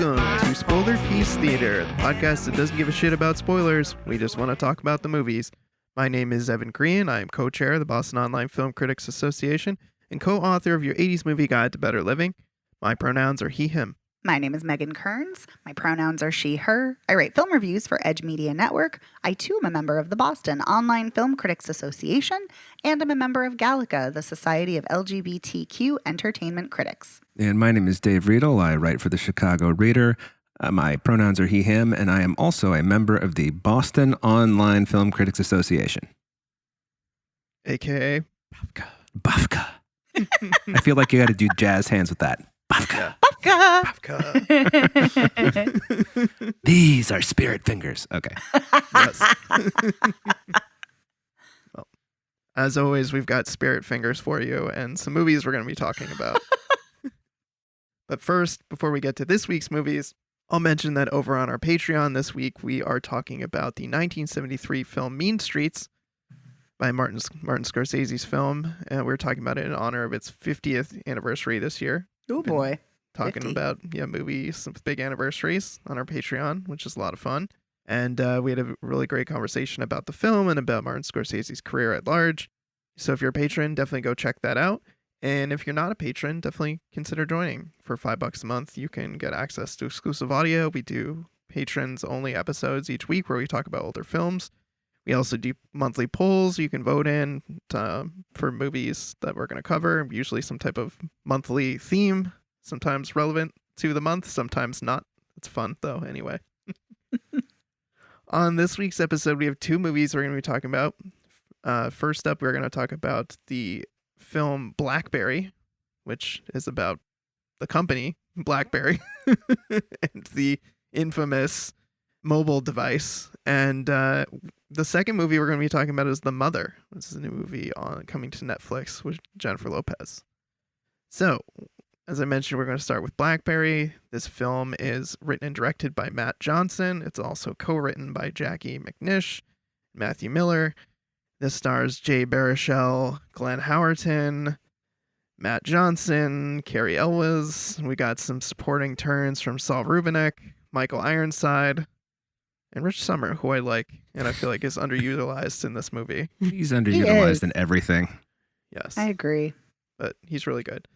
Welcome to Spoiler Peace Theater, the podcast that doesn't give a shit about spoilers. We just want to talk about the movies. My name is Evan Green. I am co-chair of the Boston Online Film Critics Association and co-author of your 80s movie guide to better living. My pronouns are he, him. My name is Megan Kearns. My pronouns are she, her. I write film reviews for Edge Media Network. I too am a member of the Boston Online Film Critics Association, and I'm a member of Gallica, the Society of LGBTQ Entertainment Critics. And my name is Dave Riedel. I write for the Chicago Reader. My pronouns are he, him, and I am also a member of the Boston Online Film Critics Association. AKA Bafka. Bafka. I feel like you got to do jazz hands with that. Bafka. Bafka. Bafka. These are spirit fingers. Okay. Yes. Well, as always, we've got spirit fingers for you and some movies we're going to be talking about. But first, before we get to this week's movies, I'll mention that over on our Patreon this week, we are talking about the 1973 film Mean Streets by Martin Scorsese's film. And we're talking about it in honor of its 50th anniversary this year. Oh boy. Talking 50. about movies with big anniversaries on our Patreon, which is a lot of fun. And we had a really great conversation about the film and about Martin Scorsese's career at large. So if you're a patron, definitely go check that out. And if you're not a patron, definitely consider joining. For $5 a month, you can get access to exclusive audio. We do patrons-only episodes each week where we talk about older films. We also do monthly polls you can vote in for movies that we're going to cover, usually some type of monthly theme, sometimes relevant to the month, sometimes not. It's fun, though, anyway. On this week's episode, we have two movies we're going to be talking about. First up, we're going to talk about the film BlackBerry, which is about the company BlackBerry and the infamous mobile device. And the second movie we're going to be talking about is The Mother. This is a new movie coming to Netflix with Jennifer Lopez. So, as I mentioned, we're going to start with BlackBerry. This film is written and directed by Matt Johnson. It's also co-written by Jackie McNish, Matthew Miller. This stars Jay Baruchel, Glenn Howerton, Matt Johnson, Carrie Elwes. We got some supporting turns from Saul Rubinek, Michael Ironside, and Rich Sommer, who I like, and I feel like is underutilized in this movie. He's underutilized in everything. Yes. I agree. But he's really good.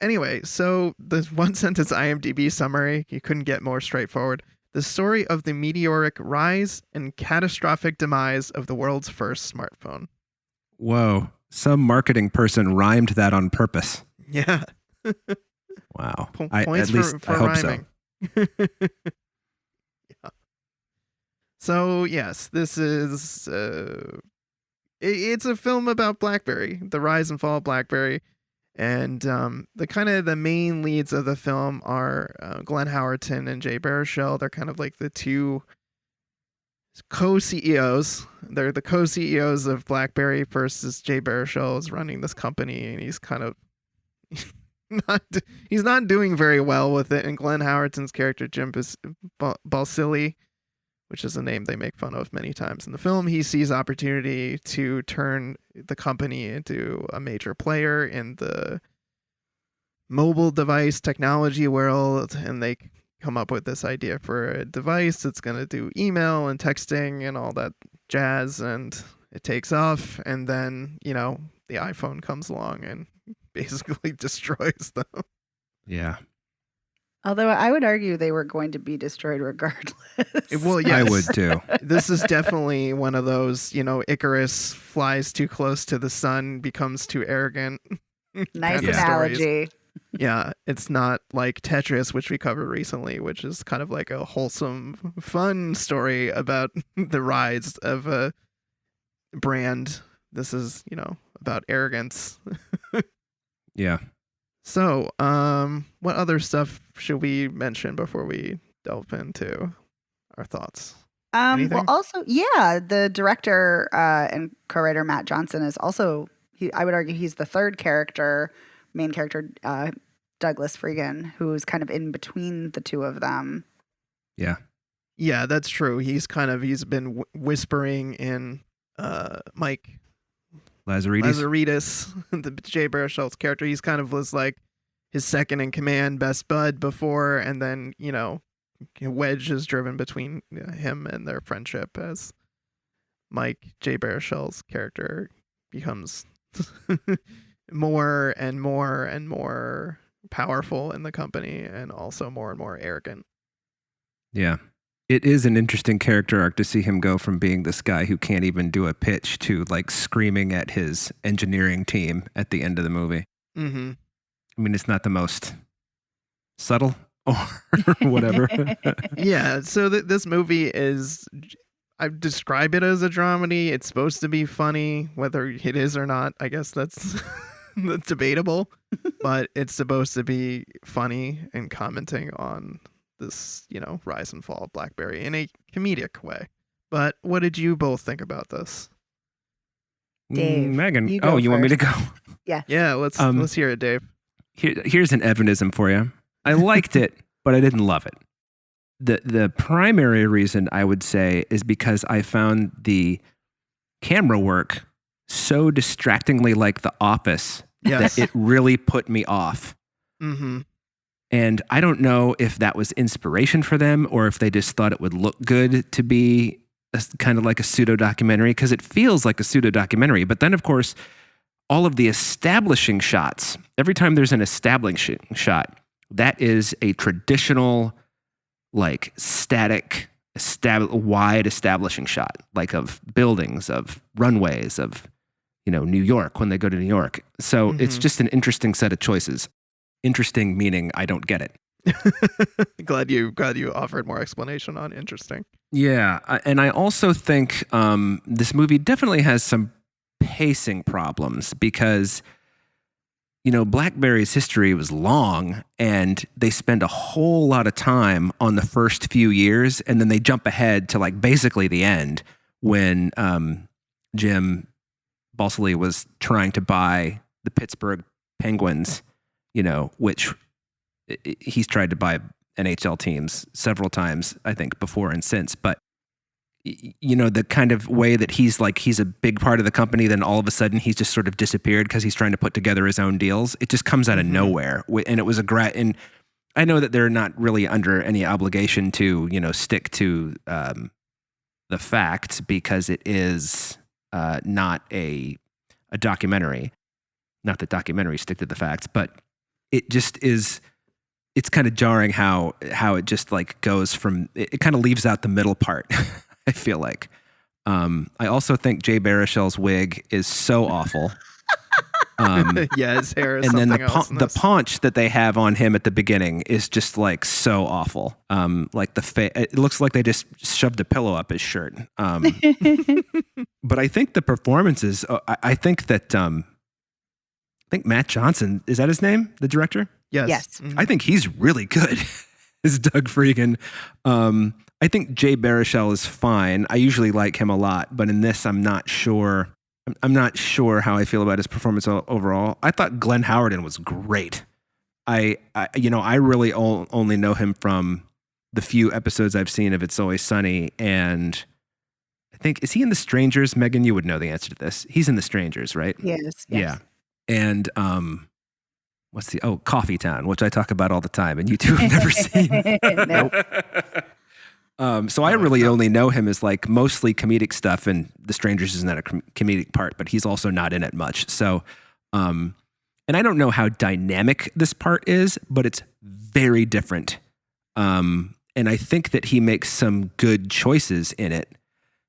Anyway, so the one sentence IMDb summary, you couldn't get more straightforward. The story of the meteoric rise and catastrophic demise of the world's first smartphone. Whoa. Some marketing person rhymed that on purpose. Yeah. Wow. Points at least for I hope rhyming. so. Yeah. So, yes, this is... it's a film about BlackBerry, the rise and fall of BlackBerry. And the main leads of the film are Glenn Howerton and Jay Baruchel. They're kind of like the two co-CEOs. They're the co-CEOs of BlackBerry versus Jay Baruchel is running this company, and he's kind of he's not doing very well with it. And Glenn Howerton's character Jim Balsillie, which is a name they make fun of many times in the film, he sees opportunity to turn the company into a major player in the mobile device technology world, and they come up with this idea for a device that's going to do email and texting and all that jazz, and it takes off, and then, the iPhone comes along and basically destroys them. Yeah. Although I would argue they were going to be destroyed regardless. Well, yes. I would too. This is definitely one of those, Icarus flies too close to the sun, becomes too arrogant. Nice kind of analogy. stories. Yeah, it's not like Tetris, which we covered recently, which is kind of like a wholesome, fun story about the rise of a brand. This is, about arrogance. Yeah. So, what other stuff should we mention before we delve into our thoughts? Well, also, the director and co-writer Matt Johnson is also, I would argue he's the third main character, Douglas Freegan, who's kind of in between the two of them. Yeah. Yeah, that's true. He's been whispering in Mike Lazaridis, the Jay Baruchel's character. He's kind of was like his second in command, best bud before, and then, wedge is driven between him and their friendship as Mike J. Baruchel's character becomes more and more and more powerful in the company and also more and more arrogant. Yeah. It is an interesting character arc to see him go from being this guy who can't even do a pitch to like screaming at his engineering team at the end of the movie. Mm-hmm. I mean, it's not the most subtle or whatever. Yeah, so this movie is, I describe it as a dramedy. It's supposed to be funny, whether it is or not. I guess that's that's debatable, but it's supposed to be funny and commenting on this, rise and fall of BlackBerry in a comedic way. But what did you both think about this? Dave, Megan. you go You want me to go? Yeah. Yeah, let's hear it, Dave. Here's an evanism for you. I liked it, but I didn't love it. The primary reason I would say is because I found the camera work so distractingly like The Office Yes. that it really put me off. Mm-hmm. And I don't know if that was inspiration for them or if they just thought it would look good to be kind of like a pseudo documentary, because it feels like a pseudo documentary. But then, of course, all of the establishing shots, every time there's an establishing shot, that is a traditional, like static, wide establishing shot, like of buildings, of runways, of, New York when they go to New York. So it's just an interesting set of choices. Interesting meaning I don't get it. glad you offered more explanation on interesting. Yeah, and I also think this movie definitely has some pacing problems because, BlackBerry's history was long and they spend a whole lot of time on the first few years and then they jump ahead to like basically the end when Jim Balsillie was trying to buy the Pittsburgh Penguins, which he's tried to buy NHL teams several times, I think, before and since. But, the kind of way that he's a big part of the company, then all of a sudden he's just sort of disappeared because he's trying to put together his own deals. It just comes out of nowhere. And it was and I know that they're not really under any obligation to, stick to the facts because it is not a documentary. Not that documentaries stick to the facts, but it just is. It's kind of jarring how it just like goes from. It kind of leaves out the middle part. I feel like. I also think Jay Baruchel's wig is so awful. Yeah, his hair is and then the paunch that they have on him at the beginning is just like so awful. Like it looks like they just shoved a pillow up his shirt. But I think the performances. I think that. I think Matt Johnson, is that his name? The director? Yes. I think he's really good as Doug Freegan. I think Jay Baruchel is fine. I usually like him a lot, but in this, I'm not sure. I'm not sure how I feel about his performance overall. I thought Glenn Howerton was great. I really only know him from the few episodes I've seen of It's Always Sunny, and I think, is he in The Strangers? Megan, you would know the answer to this. He's in The Strangers, right? Yes. Yeah. And Coffee Town, which I talk about all the time, and you two have never seen. Nope. So I really only know him as like mostly comedic stuff, and The Strangers is not a comedic part, but he's also not in it much. So, and I don't know how dynamic this part is, but it's very different. And I think that he makes some good choices in it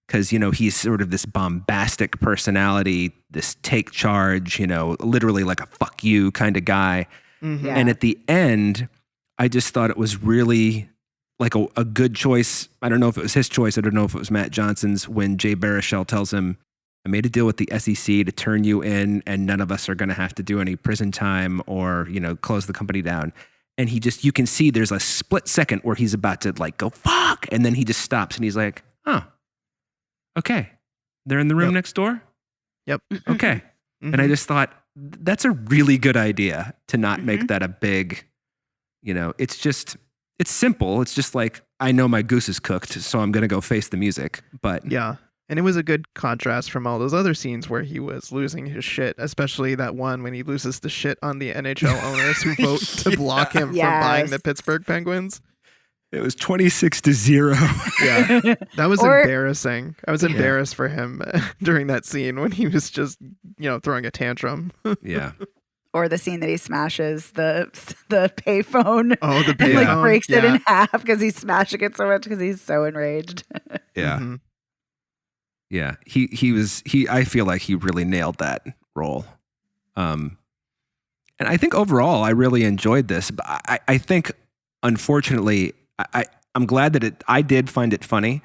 because, he's sort of this bombastic personality, this take charge, literally like a fuck you kind of guy. Mm-hmm. Yeah. And at the end, I just thought it was really like a good choice. I don't know if it was his choice. I don't know if it was Matt Johnson's when Jay Baruchel tells him, I made a deal with the SEC to turn you in and none of us are going to have to do any prison time or, close the company down. And you can see there's a split second where he's about to like go, fuck. And then he just stops and he's like, oh, okay. They're in the room next door. Yep. Okay. Mm-hmm. And I just thought that's a really good idea to not make that a big, it's simple. It's just like, I know my goose is cooked, so I'm going to go face the music. But yeah. And it was a good contrast from all those other scenes where he was losing his shit, especially that one when he loses the shit on the NHL owners who vote to block him from buying the Pittsburgh Penguins. It was 26-0. Yeah, that was Or- embarrassing. I was embarrassed for him during that scene when he was just, throwing a tantrum. Yeah. Or the scene that he smashes the payphone Oh, the and payphone. breaks it Yeah. in half because he's smashing it so much because he's so enraged. Yeah. Mhm. Yeah. I feel like he really nailed that role. And I think overall I really enjoyed this, but I think unfortunately I'm glad that I did find it funny,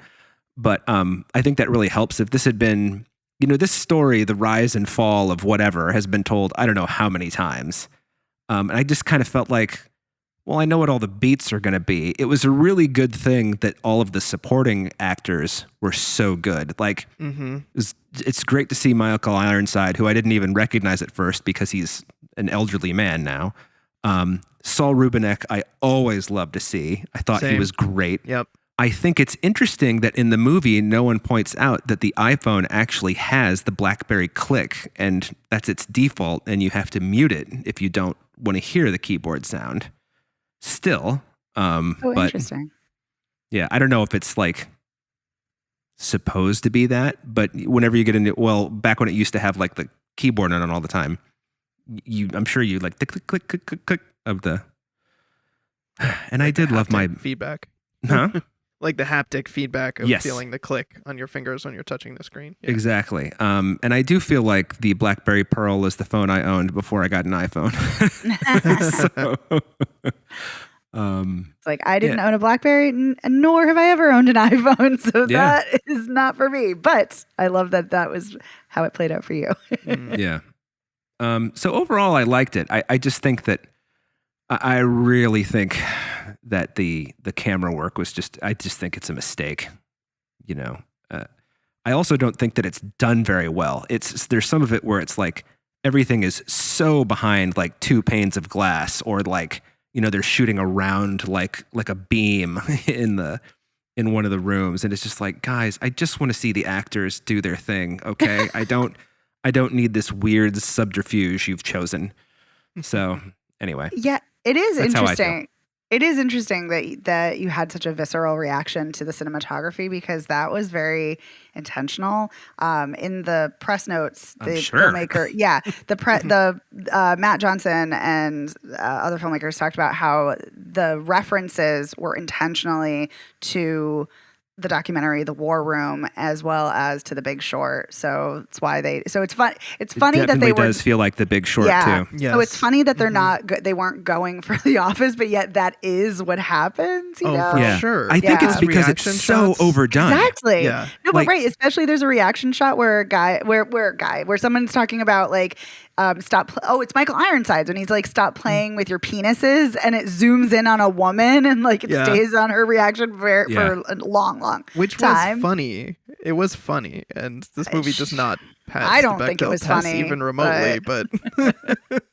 but I think that really helps. If this had been, this story, the rise and fall of whatever, has been told I don't know how many times. And I just kind of felt like, well, I know what all the beats are going to be. It was a really good thing that all of the supporting actors were so good. Like, it's great to see Michael Ironside, who I didn't even recognize at first because he's an elderly man now. Saul Rubinek, I always loved to see. I thought he Same. was great. Yep. I think it's interesting that in the movie, no one points out that the iPhone actually has the BlackBerry click, and that's its default, and you have to mute it if you don't want to hear the keyboard sound. Still, Oh, but interesting. yeah, I don't know if it's like supposed to be that, but whenever you get into, back when it used to have like the keyboard on all the time, I'm sure you like the click, click, click, click, click of the, and I did love my feedback. Huh? Like the haptic feedback of Yes. feeling the click on your fingers when you're touching the screen. Yeah. Exactly. And I do feel like the BlackBerry Pearl is the phone I owned before I got an iPhone. It's like, I didn't own a BlackBerry, nor have I ever owned an iPhone. So Yeah. that is not for me. But I love that was how it played out for you. Yeah. So overall, I liked it. I just think that I really think that the camera work was I just think it's a mistake. I also don't think that it's done very well. There's some of it where it's like everything is so behind like two panes of glass, or like, they're shooting around like a beam in one of the rooms, and it's just like, guys, I just want to see the actors do their thing. Okay. I don't need this weird subterfuge you've chosen. So anyway. Yeah, it is That's how I feel. interesting. It is interesting that you had such a visceral reaction to the cinematography, because that was very intentional. In the press notes, the filmmaker, the Matt Johnson and other filmmakers talked about how the references were intentionally to the documentary The War Room as well as to The Big Short. So it's why it's fun. It's funny that they does feel like The Big Short too. Yes. So it's funny that they're they weren't going for The Office, but yet that is what happens. You know? For sure. I think it's because it's Reaction so shots. overdone. Exactly. Yeah. No, but Like- right. Especially there's a reaction shot where someone's talking about like, it's Michael Ironsides when he's like, stop playing with your penises, and it zooms in on a woman and like it stays on her reaction for a long Which time. was funny. It was funny, and this movie does not pass. I don't the think it Bechdel was test funny, even remotely. But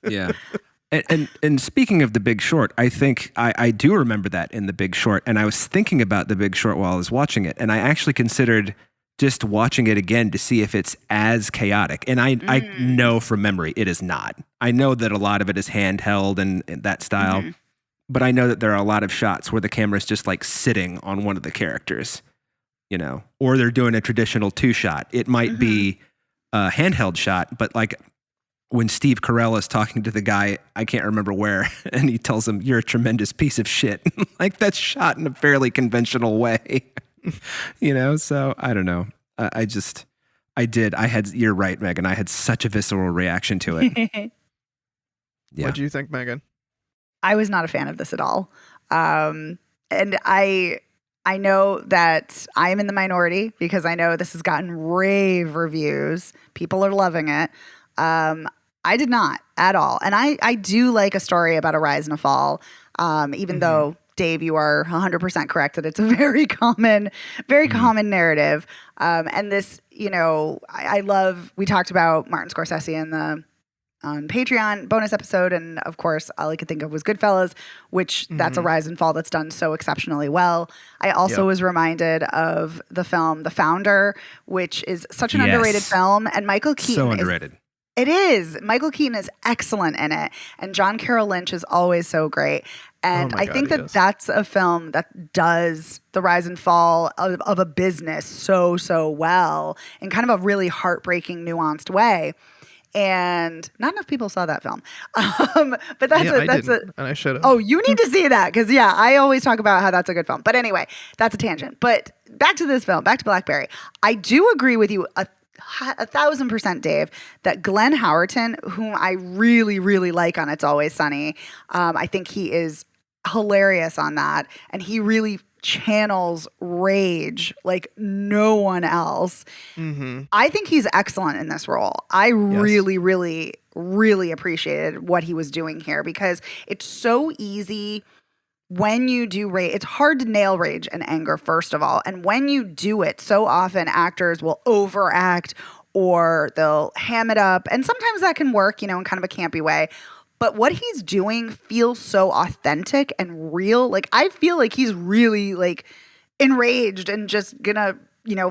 Yeah. And speaking of The Big Short, I think I do remember that in The Big Short, and I was thinking about The Big Short while I was watching it, and I actually considered just watching it again to see if it's as chaotic. And I know from memory it is not. I know that a lot of it is handheld and that style, but I know that there are a lot of shots where the camera is just like sitting on one of the characters, or they're doing a traditional 2-shot. It might be a handheld shot, but like when Steve Carell is talking to the guy, I can't remember where, and he tells him, "You're a tremendous piece of shit." Like, that's shot in a fairly conventional way. So I don't know. You're right, Megan. I had such a visceral reaction to it. Yeah. what do you think, Megan? I was not a fan of this at all. And I know that I am in the minority because I know this has gotten rave reviews. People are loving it. I did not at all. And I do like a story about a rise and a fall, even though, Dave, you are 100% correct that it's a very common narrative. And this, I love, we talked about Martin Scorsese on Patreon bonus episode. And of course, all I could think of was Goodfellas, which that's a rise and fall that's done so exceptionally well. I also was reminded of the film The Founder, which is such an underrated film. And Michael Keaton so underrated. It is. Michael Keaton is excellent in it. And John Carroll Lynch is always so great. Oh And my I God, think that yes. that's a film that does the rise and fall of a business so well in kind of a really heartbreaking, nuanced way. And not enough people saw that film. But Yeah, I didn't, and I should oh, have. you need to see that because, yeah, I always talk about how that's a good film. But anyway, that's a tangent. But back to this film, back to Blackberry. I do agree with you 1,000%, Dave, that Glenn Howerton, whom I really, really like on It's Always Sunny, I think he is hilarious on that. And he really channels rage like no one else. Mm-hmm. I think he's excellent in this role. I Yes. really, really, really appreciated what he was doing here because it's so easy when you do rage. It's hard to nail rage and anger, first of all. And when you do it, so often actors will overact or they'll ham it up. And sometimes that can work, in kind of a campy way. But what he's doing feels so authentic and real. Like, I feel like he's really like enraged and just gonna,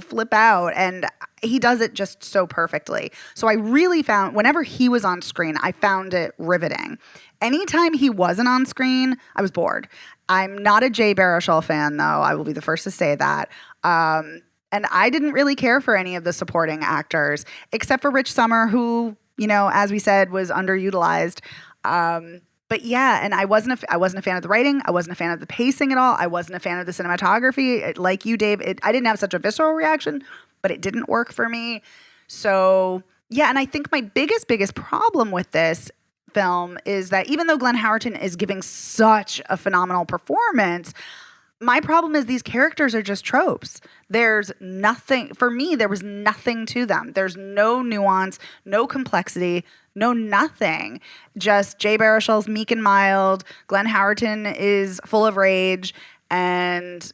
flip out. And he does it just so perfectly. So I really found whenever he was on screen, I found it riveting. Anytime he wasn't on screen, I was bored. I'm not a Jay Baruchel fan, though. I will be the first to say that. And I didn't really care for any of the supporting actors, except for Rich Sommer, who, as we said, was underutilized. But yeah, and I wasn't a fan of the writing. I wasn't a fan of the pacing at all. I wasn't a fan of the cinematography. Like you, Dave, I didn't have such a visceral reaction, but it didn't work for me. So yeah, and I think my biggest problem with this film is that even though Glenn Howerton is giving such a phenomenal performance, my problem is these characters are just tropes. There's nothing, for me, there was nothing to them. There's no nuance, no complexity, no nothing. Just Jay Baruchel's meek and mild. Glenn Howerton is full of rage. And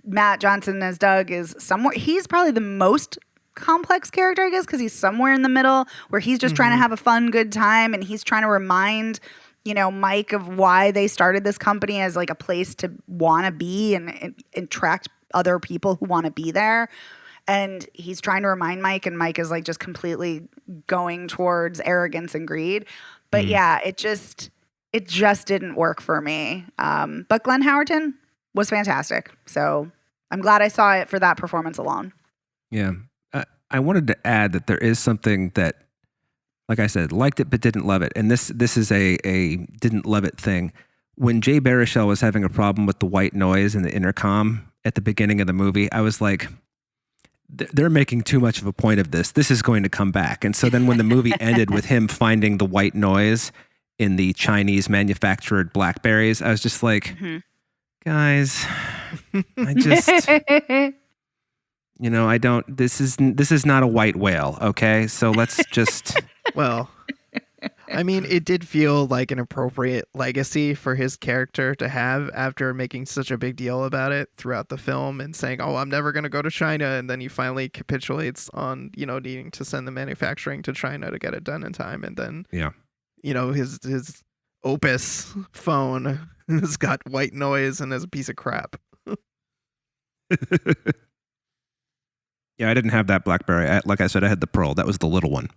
Matt Johnson as Doug is somewhere, he's probably the most complex character, I guess, because he's somewhere in the middle where he's just trying to have a fun, good time. And he's trying to remind Mike of why they started this company as like a place to want to be and attract other people who want to be there. And he's trying to remind Mike, and Mike is like just completely going towards arrogance and greed. But yeah, it just didn't work for me. But Glenn Howerton was fantastic. So I'm glad I saw it for that performance alone. Yeah. I wanted to add that there is something that, like I said, liked it but didn't love it. And this is a didn't love it thing. When Jay Baruchel was having a problem with the white noise in the intercom at the beginning of the movie, I was like, they're making too much of a point of this. This is going to come back. And so then when the movie ended with him finding the white noise in the Chinese manufactured BlackBerries, I was just like, guys, I just... I don't, this is not a white whale, okay? So let's just... Well, I mean, it did feel like an appropriate legacy for his character to have after making such a big deal about it throughout the film and saying, oh, I'm never going to go to China. And then he finally capitulates on, needing to send the manufacturing to China to get it done in time. And then, his Opus phone has got white noise and is a piece of crap. Yeah, I didn't have that BlackBerry. Like I said, I had the Pearl. That was the little one.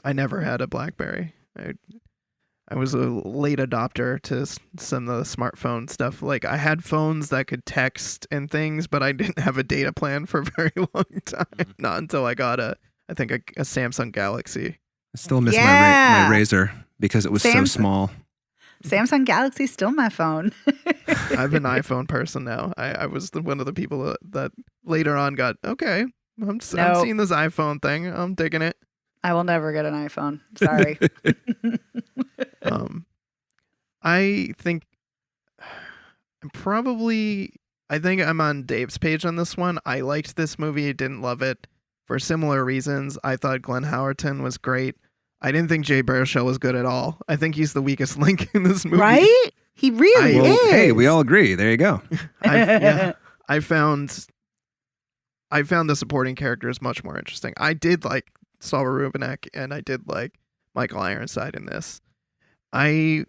I never had a BlackBerry. I was a late adopter to some of the smartphone stuff. Like, I had phones that could text and things, but I didn't have a data plan for a very long time. Not until I got a Samsung Galaxy. I still miss my Razor because it was so small. Samsung Galaxy still my phone. I'm an iPhone person now. I was one of the people that later on got, okay, I'm seeing this iPhone thing. I'm digging it. I will never get an iPhone. Sorry. I think I'm on Dave's page on this one. I liked this movie, didn't love it for similar reasons. I thought Glenn Howerton was great. I didn't think Jay Baruchel was good at all. I think he's the weakest link in this movie. Right? He really is. Hey, we all agree. There you go. I found the supporting characters much more interesting. I did like Saul Rubinek, and I did like Michael Ironside in this. I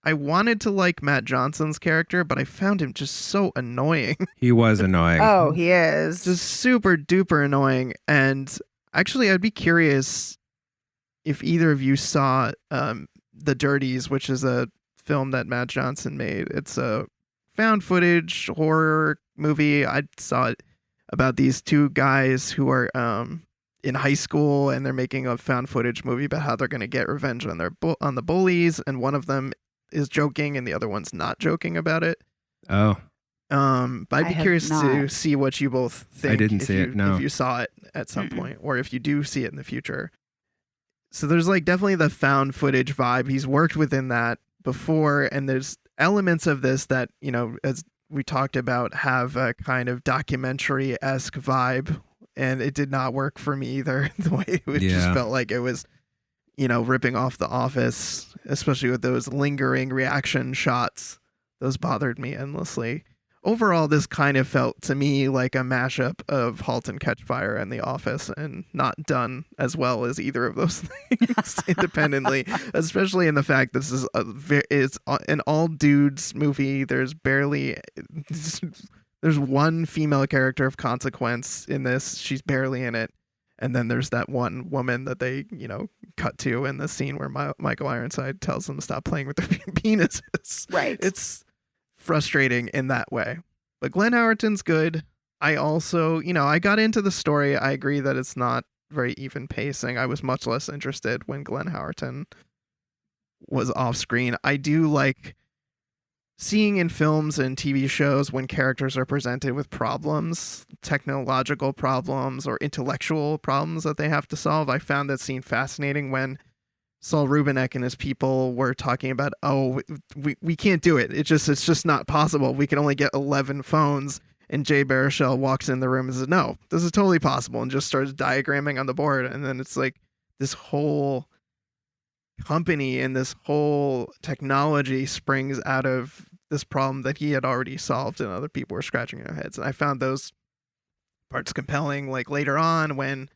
wanted to like Matt Johnson's character, but I found him just so annoying. He was annoying. Oh, he is. Just super duper annoying. And actually, I'd be curious if either of you saw The Dirties, which is a film that Matt Johnson made. It's a found footage horror movie. I saw it about these two guys who are in high school, and they're making a found footage movie about how they're going to get revenge on on the bullies, and one of them is joking and the other one's not joking about it. Oh. But I'd be curious to see what you both think. I didn't see it, no. If you saw it at some point, or if you do see it in the future. So there's like definitely the found footage vibe. He's worked within that before, and there's elements of this that, you know, as we talked about, have a kind of documentary-esque vibe, and it did not work for me either. The way it just felt like it was, you know, ripping off The Office, especially with those lingering reaction shots. Those bothered me endlessly. Overall, this kind of felt to me like a mashup of *Halt and Catch Fire* and *The Office*, and not done as well as either of those things independently, especially in the fact this is it's an all dudes movie. There's one female character of consequence in this. She's barely in it. And then there's that one woman that they, you know, cut to in the scene where Michael Ironside tells them to stop playing with their penises. Right. It's frustrating in that way. But Glenn Howerton's good. I also, you know, I got into the story. I agree that it's not very even pacing. I was much less interested when Glenn Howerton was off screen. I do like seeing in films and TV shows when characters are presented with problems, technological problems or intellectual problems that they have to solve. I found that scene fascinating when Saul Rubinek and his people were talking about, oh, we can't do it. It's just not possible. We can only get 11 phones. And Jay Baruchel walks in the room and says, no, this is totally possible, and just starts diagramming on the board. And then it's like this whole company and this whole technology springs out of this problem that he had already solved, and other people were scratching their heads. And I found those parts compelling, like later on when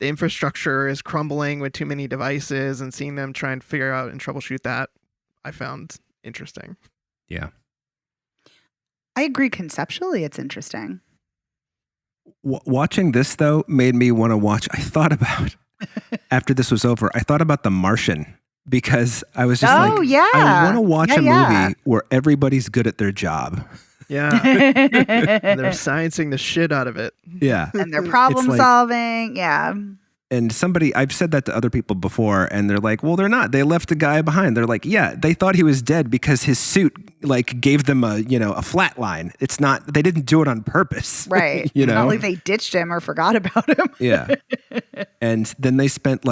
the infrastructure is crumbling with too many devices, and seeing them try and figure out and troubleshoot that, I found interesting. Yeah. I agree. Conceptually, it's interesting. Watching this, though, made me want to watch. I thought about, after this was over, I thought about The Martian, because I was just I want to watch a movie where everybody's good at their job. Yeah. And they're sciencing the shit out of it. Yeah. And they're problem solving. Yeah. And I've said that to other people before, and they're like, well, they're not. They left a guy behind. They're like, yeah, they thought he was dead because his suit like gave them a flat line. It's not, they didn't do it on purpose. Right. You know? Not like they ditched him or forgot about him. Yeah. And then they spent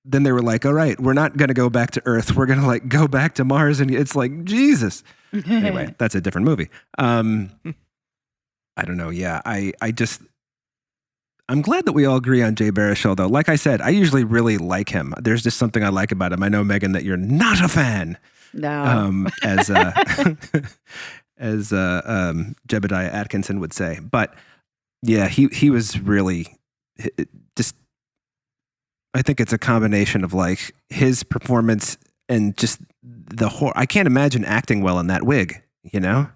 then they were like, all right, we're not going to go back to Earth. We're going to go back to Mars. And it's like, Jesus. Anyway, that's a different movie. I don't know. Yeah. I'm glad that we all agree on Jay Baruchel, though. Like I said, I usually really like him. There's just something I like about him. I know, Megan, that you're not a fan. No. As Jebediah Atkinson would say. But yeah, he was really just, I think it's a combination of like his performance and just the horror. I can't imagine acting well in that wig, you know?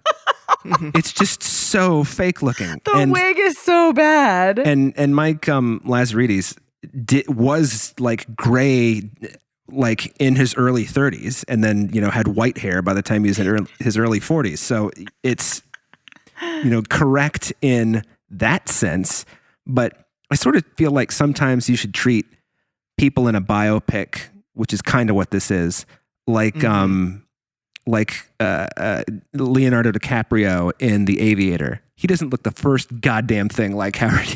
It's just so fake looking. The wig is so bad. And Mike Lazaridis was like gray, like in his early 30s, and then, you know, had white hair by the time he was in his early 40s. So it's, you know, correct in that sense. But I sort of feel like sometimes you should treat people in a biopic, which is kind of what this is, like Leonardo DiCaprio in The Aviator. He doesn't look the first goddamn thing like Howard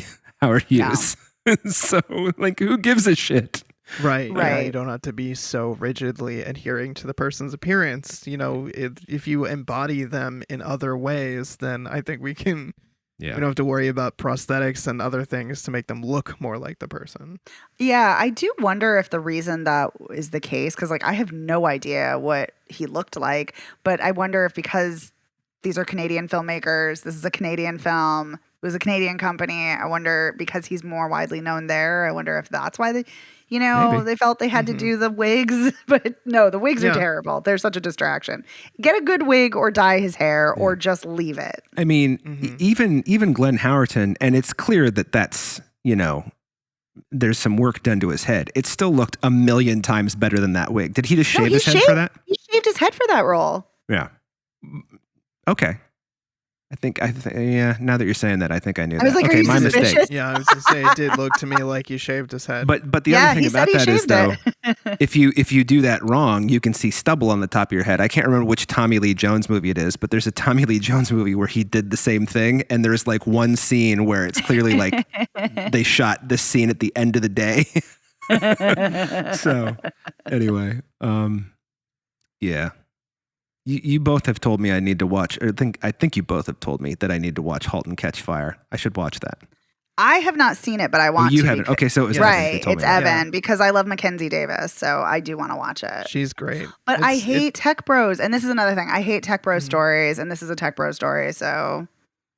Hughes. No. So, like, who gives a shit? Right. Yeah, you don't have to be so rigidly adhering to the person's appearance. You know, if you embody them in other ways, then I think we can. Yeah. We don't have to worry about prosthetics and other things to make them look more like the person. Yeah, I do wonder if the reason that is the case, because like I have no idea what he looked like, but I wonder if because these are Canadian filmmakers, this is a Canadian film, it was a Canadian company, I wonder because he's more widely known there, I wonder if that's why they felt they had to do the wigs. But no, the wigs are terrible. They're such a distraction. Get a good wig or dye his hair or just leave it. I mean, even Glenn Howerton, and it's clear that that's, you know, there's some work done to his head. It still looked a million times better than that wig. Did he just No, shave he his head shaved- for that? He shaved his head for that role. Yeah. Okay. Yeah, now that you're saying that, I think I knew I was that. like, are okay, you my suspicious? mistake. Yeah, I was gonna say it did look to me like he shaved his head. But the Yeah, other thing he about said he that is shaved though, it. if you do that wrong, you can see stubble on the top of your head. I can't remember which Tommy Lee Jones movie it is, but there's a Tommy Lee Jones movie where he did the same thing, and there's like one scene where it's clearly like they shot this scene at the end of the day. So anyway, yeah. You both have told me I need to watch, or I think you both have told me that I need to watch *Halt and Catch Fire*. I should watch that. I have not seen it, but I want you to. haven't. Okay, so it was Evan who right. told It's me that. Evan because I love Mackenzie Davis, so I do want to watch it. She's great. But I hate tech bros, and this is another thing. I hate tech bro stories, and this is a tech bro story, so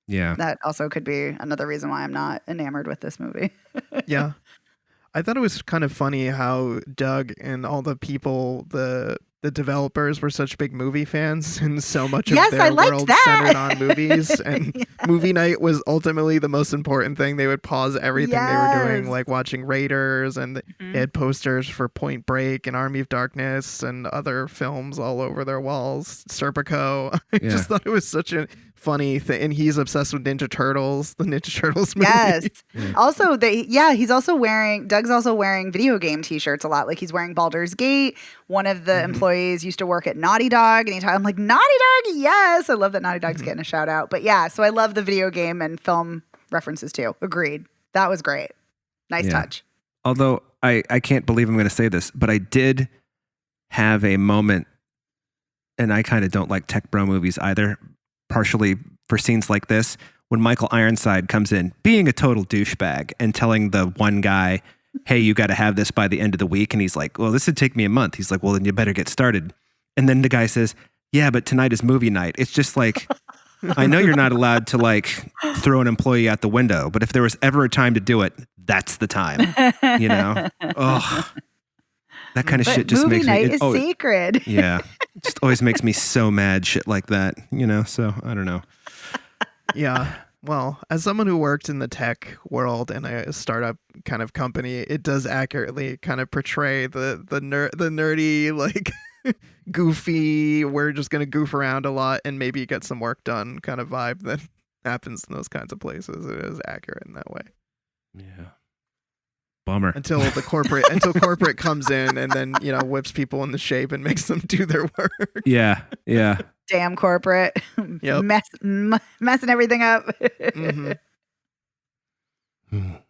Yeah. that also could be another reason why I'm not enamored with this movie. Yeah. I thought it was kind of funny how Doug and all the people, the developers were such big movie fans, and so much of Yes, I their liked world that. centered on movies. And Yeah. movie night was ultimately the most important thing. They would pause everything they were doing, Yes. like watching Raiders, and they had posters for Point Break and Army of Darkness and other films all over their walls. Serpico. I Yeah. just thought it was such a funny thing. And he's obsessed with Ninja Turtles, the Ninja Turtles movie. Yes. Yeah. Also, Doug's also wearing video game t-shirts a lot. Like he's wearing Baldur's Gate. One of the employees used to work at Naughty Dog, and I'm like, Naughty Dog, yes. I love that Naughty Dog's getting a shout out. But yeah, so I love the video game and film references too. Agreed. That was great. Nice touch. Although I can't believe I'm going to say this, but I did have a moment, and I kind of don't like tech bro movies either, partially for scenes like this, when Michael Ironside comes in being a total douchebag and telling the one guy, hey, you got to have this by the end of the week. And he's like, well, this would take me a month. He's like, well, then you better get started. And then the guy says, yeah, but tonight is movie night. It's just like, I know you're not allowed to like throw an employee out the window, but if there was ever a time to do it, that's the time, you know? Oh, that kind of shit just movie makes night me. is sacred. Yeah. It just always makes me so mad, shit like that, you know? So I don't know. Yeah. Well, as someone who worked in the tech world in a startup kind of company, it does accurately kind of portray the nerdy, like goofy, we're just going to goof around a lot and maybe get some work done kind of vibe that happens in those kinds of places. It is accurate in that way. Yeah. Bummer. Until corporate comes in and then, whips people into shape and makes them do their work. Yeah. Yeah. Damn corporate. Yep. Messing everything up. All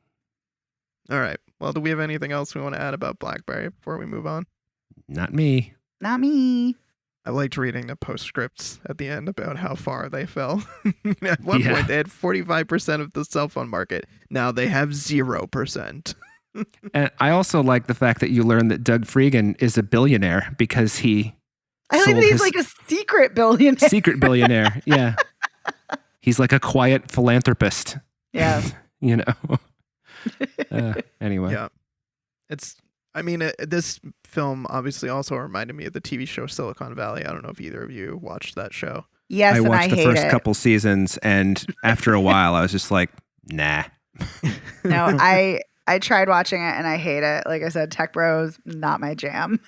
right. Well, do we have anything else we want to add about BlackBerry before we move on? Not me. Not me. I liked reading the postscripts at the end about how far they fell. At one point, they had 45% of the cell phone market. Now they have 0%. And I also like the fact that you learn that Doug Freegan is a billionaire because he I like that he's like a secret billionaire. Secret billionaire. Yeah. He's like a quiet philanthropist. Yeah. You know? Anyway. Yeah. This film obviously also reminded me of the TV show Silicon Valley. I don't know if either of you watched that show. Yes, I and watched I the hate first it. couple seasons, and after a while, I was just like, nah. No, I tried watching it and I hate it. Like I said, tech bros, not my jam.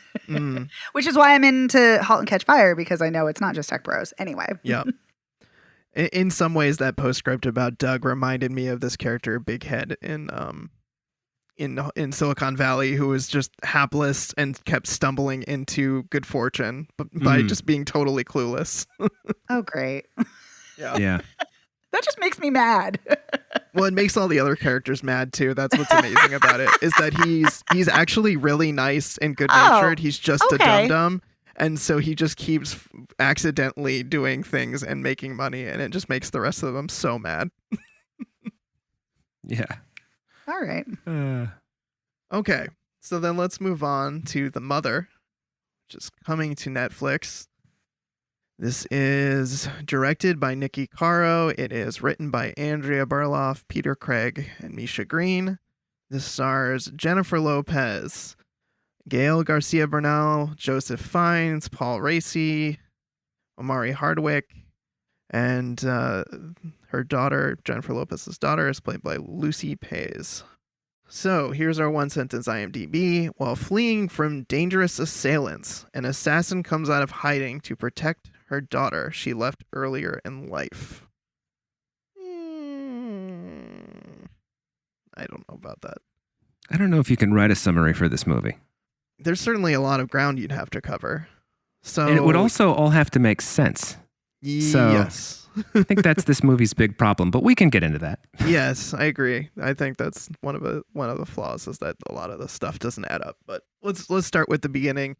Which is why I'm into *Halt and Catch Fire*, because I know it's not just tech bros. Anyway. Yeah. In some ways, that postscript about Doug reminded me of this character, Big Head, in Silicon Valley, who was just hapless and kept stumbling into good fortune by just being totally clueless. Oh, great. Yeah. That just makes me mad. Well, it makes all the other characters mad too. That's what's amazing about it, is that he's actually really nice and good natured. He's just a dum-dum. And so he just keeps accidentally doing things and making money, and it just makes the rest of them so mad. Yeah. All right. Okay. So then let's move on to The Mother, which is coming to Netflix. This is directed by Nikki Caro. It is written by Andrea Burloff, Peter Craig, and Misha Green. This stars Jennifer Lopez, Gail Garcia Bernal, Joseph Fiennes, Paul Raci, Omari Hardwick, and her daughter, Jennifer Lopez's daughter, is played by Lucy Pays. So here's our one sentence IMDb. While fleeing from dangerous assailants, an assassin comes out of hiding to protect her daughter she left earlier in life. I don't know about that. I don't know if you can write a summary for this movie. There's certainly a lot of ground you'd have to cover. So, And it would also all have to make sense. Yes. I think that's this movie's big problem, but we can get into that. Yes, I agree. I think that's one of the flaws is that a lot of the stuff doesn't add up. But let's start with the beginning.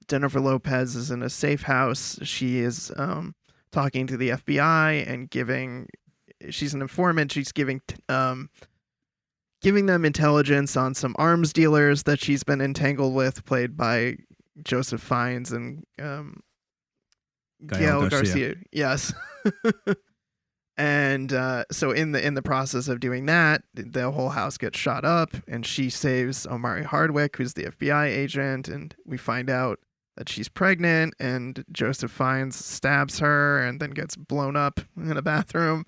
Jennifer Lopez is in a safe house. She is talking to the FBI and she's an informant. She's giving them intelligence on some arms dealers that she's been entangled with, played by Joseph Fiennes and Gael Garcia. Yes. And so in the process of doing that, the whole house gets shot up, and she saves Omari Hardwick, who's the FBI agent, and we find out that she's pregnant, and Joseph Fiennes stabs her and then gets blown up in a bathroom,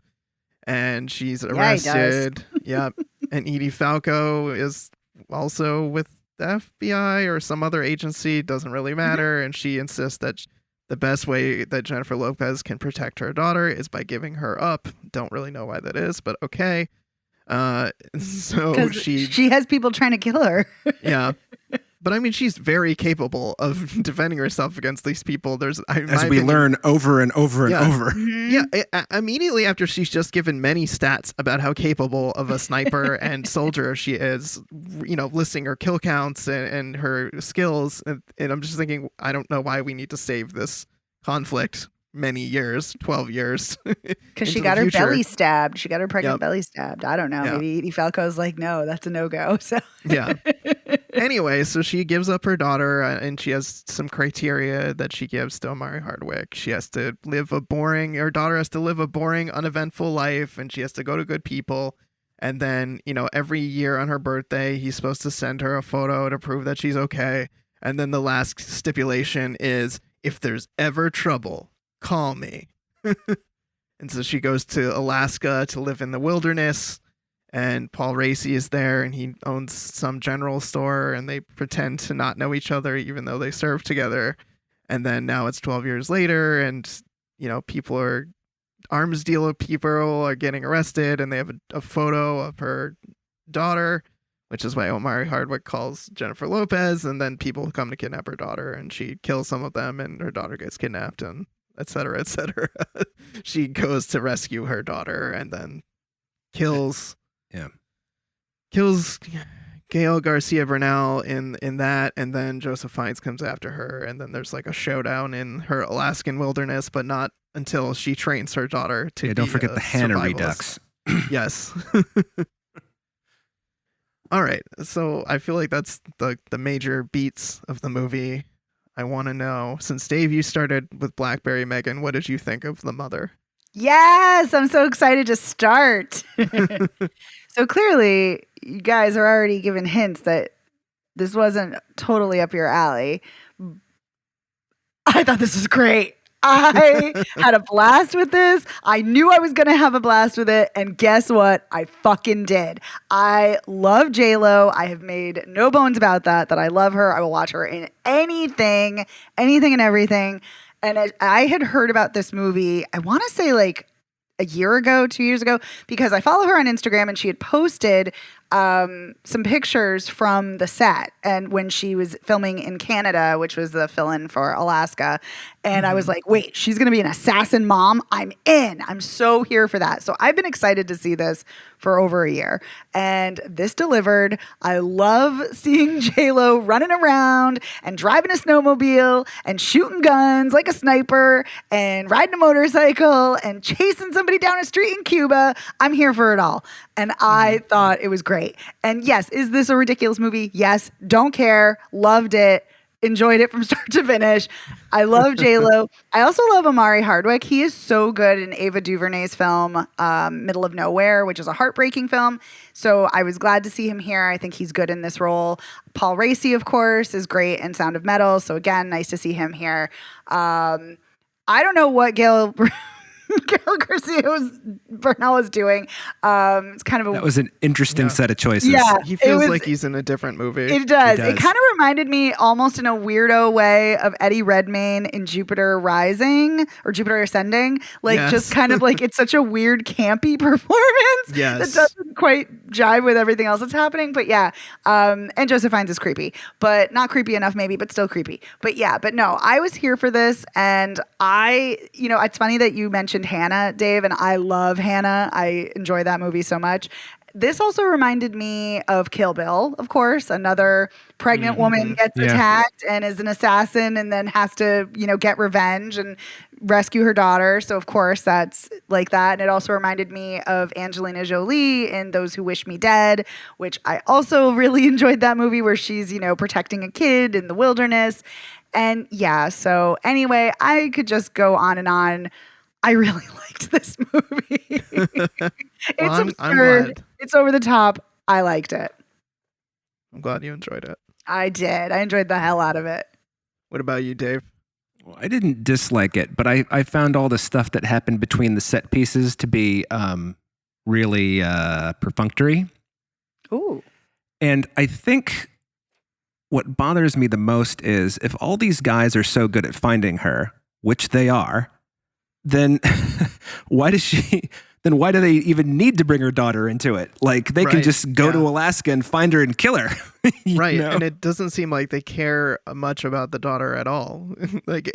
and she's arrested. Yep. And Edie Falco is also with the FBI or some other agency, doesn't really matter, and she insists that the best way that Jennifer Lopez can protect her daughter is by giving her up. Don't really know why that is, but okay. So she has people trying to kill her. Yeah. But I mean, she's very capable of defending herself against these people. As we learn over and over and over. Yeah. Immediately after she's just given many stats about how capable of a sniper and soldier she is, listing her kill counts and her skills. And I'm just thinking, I don't know why we need to save this conflict many years, 12 years. Because she got her belly stabbed. She got her pregnant belly stabbed. I don't know. Yeah. Maybe Edie Falco's like, no, that's a no-go. So yeah. Anyway, so she gives up her daughter, and she has some criteria that she gives to Omari Hardwick. She has to her daughter has to live a boring, uneventful life, and she has to go to good people. And then, every year on her birthday, he's supposed to send her a photo to prove that she's okay. And then the last stipulation is, if there's ever trouble, call me. And so she goes to Alaska to live in the wilderness, and Paul Raci is there, and he owns some general store, and they pretend to not know each other even though they serve together. And then now it's 12 years later, and arms dealer people are getting arrested, and they have a photo of her daughter, which is why Omari Hardwick calls Jennifer Lopez, and then people come to kidnap her daughter, and she kills some of them, and her daughter gets kidnapped, and et cetera, et cetera. She goes to rescue her daughter and then kills Gael Garcia Bernal in that, and then Joseph Fiennes comes after her, and then there's like a showdown in her Alaskan wilderness, but not until she trains her daughter to don't forget the Hannah Redux. Yes. All right, so I feel like that's the major beats of the movie. I want to know, since Dave, you started with BlackBerry, Megan, what did you think of the mother? Yes, I'm so excited to start. So clearly, you guys are already giving hints that this wasn't totally up your alley. I thought this was great. I had a blast with this. I knew I was going to have a blast with it. And guess what? I fucking did. I love J-Lo. I have made no bones about that I love her. I will watch her in anything and everything. And I had heard about this movie, I want to say like a year ago, 2 years ago, because I follow her on Instagram, and she had posted some pictures from the set and when she was filming in Canada, which was the fill-in for Alaska. And I was like, wait, she's going to be an assassin mom? I'm in. I'm so here for that. So I've been excited to see this for over a year. And this delivered. I love seeing J-Lo running around and driving a snowmobile and shooting guns like a sniper and riding a motorcycle and chasing somebody down a street in Cuba. I'm here for it all. And I thought it was great. And yes, is this a ridiculous movie? Yes. Don't care. Loved it. Enjoyed it from start to finish. I love J-Lo. I also love Omari Hardwick. He is so good in Ava DuVernay's film, Middle of Nowhere, which is a heartbreaking film. So I was glad to see him here. I think he's good in this role. Paul Raci, of course, is great in Sound of Metal. So again, nice to see him here. I don't know what Gail Carol Garcia Bernal was doing. It's kind of That was an interesting set of choices. Yeah, He feels like he's in a different movie. It does. It kind of reminded me almost in a weirdo way of Eddie Redmayne in Jupiter Rising or Jupiter Ascending. Like just kind of like it's such a weird campy performance that doesn't quite jive with everything else that's happening. But yeah, and Joseph Fiennes is creepy, but not creepy enough maybe, but still creepy. But yeah, but no, I was here for this, and it's funny that you mentioned Hannah, Dave, and I love Hannah. I enjoy that movie so much. This also reminded me of Kill Bill, of course. Another pregnant woman gets attacked and is an assassin and then has to, get revenge and rescue her daughter. So, of course, that's like that. And it also reminded me of Angelina Jolie in Those Who Wish Me Dead, which I also really enjoyed that movie where she's, protecting a kid in the wilderness. And yeah, so anyway, I could just go on and on. I really liked this movie. It's absurd. I'm glad. It's over the top. I liked it. I'm glad you enjoyed it. I did. I enjoyed the hell out of it. What about you, Dave? Well, I didn't dislike it, but I found all the stuff that happened between the set pieces to be really perfunctory. Ooh. And I think what bothers me the most is if all these guys are so good at finding her, which they are, then why do they even need to bring her daughter into it? Like they can just go to Alaska and find her and kill her. Right. And it doesn't seem like they care much about the daughter at all. Like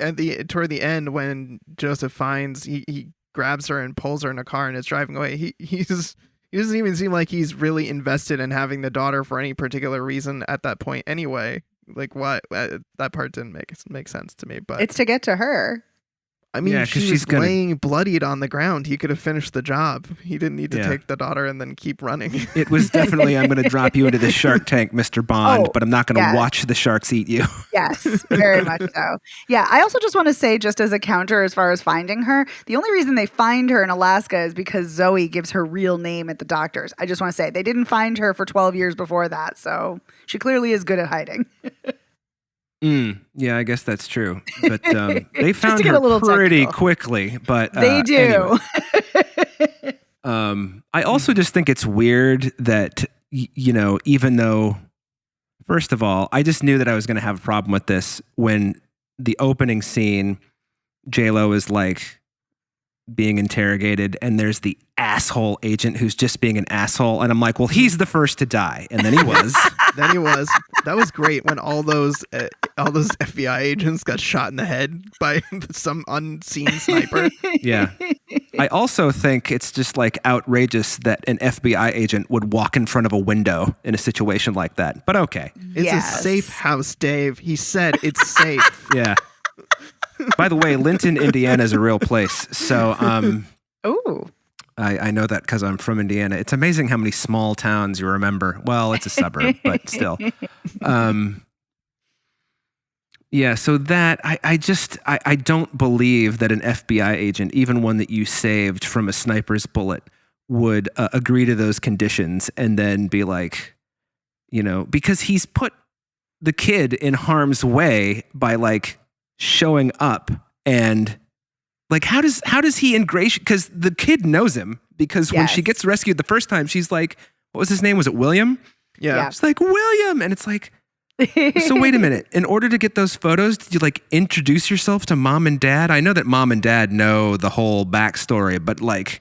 toward the end when Joseph Fiennes, he grabs her and pulls her in a car and is driving away. He doesn't even seem like he's really invested in having the daughter for any particular reason at that point anyway. Like what? That part didn't make sense to me, but it's to get to her. I mean, she's laying bloodied on the ground. He could have finished the job. He didn't need to take the daughter and then keep running. It was definitely, I'm going to drop you into the shark tank, Mr. Bond, but I'm not going to watch the sharks eat you. Yes, very much so. Yeah, I also just want to say, just as a counter as far as finding her, the only reason they find her in Alaska is because Zoe gives her real name at the doctor's. I just want to say, they didn't find her for 12 years before that, so she clearly is good at hiding. Yeah, I guess that's true. But they found her pretty quickly. But they do. Anyway. I also just think it's weird that even though, first of all, I just knew that I was going to have a problem with this when the opening scene, J-Lo is like being interrogated, and there's the asshole agent who's just being an asshole, and I'm like, well, he's the first to die, and then he was. That was great when all those FBI agents got shot in the head by some unseen sniper. Yeah. I also think it's just like outrageous that an FBI agent would walk in front of a window in a situation like that. But okay. It's a safe house, Dave. He said it's safe. Yeah. By the way, Linton, Indiana is a real place. So, ooh. I know that because I'm from Indiana. It's amazing how many small towns you remember. Well, it's a suburb, but still. Yeah, so that, I don't believe that an FBI agent, even one that you saved from a sniper's bullet, would agree to those conditions and then be like, because he's put the kid in harm's way by like showing up and like, how does he ingratiate? Because the kid knows him because when she gets rescued the first time, she's like, what was his name? Was it William? Yeah. It's like, William. And it's like, so wait a minute. In order to get those photos, did you like introduce yourself to mom and dad? I know that mom and dad know the whole backstory, but like,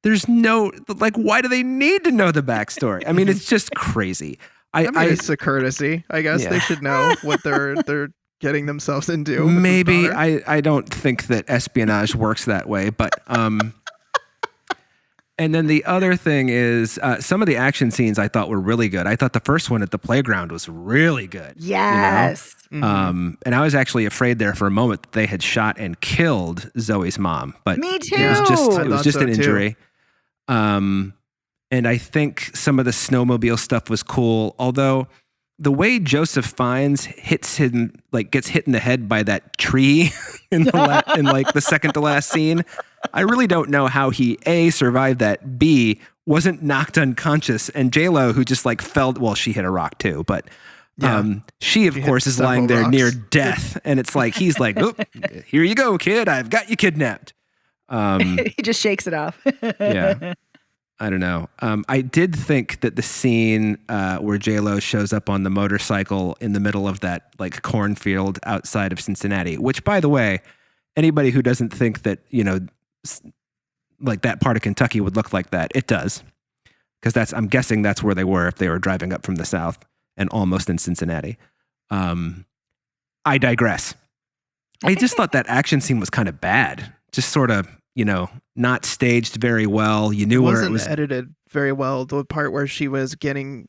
there's no, like, why do they need to know the backstory? I mean, it's just crazy. It's a courtesy. I guess they should know what they're getting themselves into. Maybe. I don't think that espionage works that way, but and then the other thing is some of the action scenes I thought were really good. I thought the first one at the playground was really good. Yes. And I was actually afraid there for a moment that they had shot and killed Zoe's mom, but me too. It was just an injury. And I think some of the snowmobile stuff was cool, although the way Joseph Fiennes gets hit in the head by that tree in like the second to last scene, I really don't know how he A, survived that, B, wasn't knocked unconscious, and J-Lo, who just like fell, well, she hit a rock too, but she of course is lying there near death, and it's like he's like, oh, here you go, kid, I've got you kidnapped. He just shakes it off. Yeah. I don't know. I did think that the scene where J-Lo shows up on the motorcycle in the middle of that like cornfield outside of Cincinnati, which, by the way, anybody who doesn't think that, like that part of Kentucky would look like that, it does. Because I'm guessing that's where they were if they were driving up from the south and almost in Cincinnati. I digress. I just thought that action scene was kind of bad. Just sort of, not staged very well. You knew where it was edited very well. The part where she was grabbing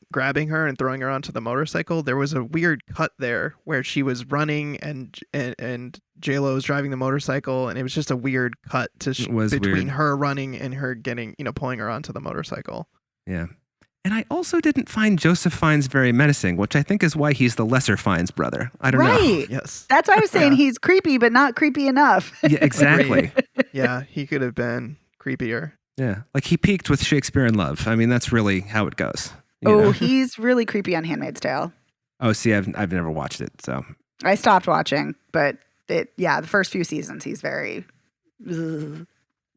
her and throwing her onto the motorcycle, there was a weird cut there where she was running and J-Lo was driving the motorcycle, and it was just a weird cut between weird. Her running and her getting, pulling her onto the motorcycle. Yeah. And I also didn't find Joseph Fiennes very menacing, which I think is why he's the lesser Fiennes brother. I don't know. Right. Yes. That's why I was saying he's creepy, but not creepy enough. Yeah, exactly. Yeah, he could have been creepier. Yeah. Like he peaked with Shakespeare in Love. I mean, that's really how it goes. He's really creepy on Handmaid's Tale. Oh, see, I've never watched it, so. I stopped watching, but the first few seasons he's very...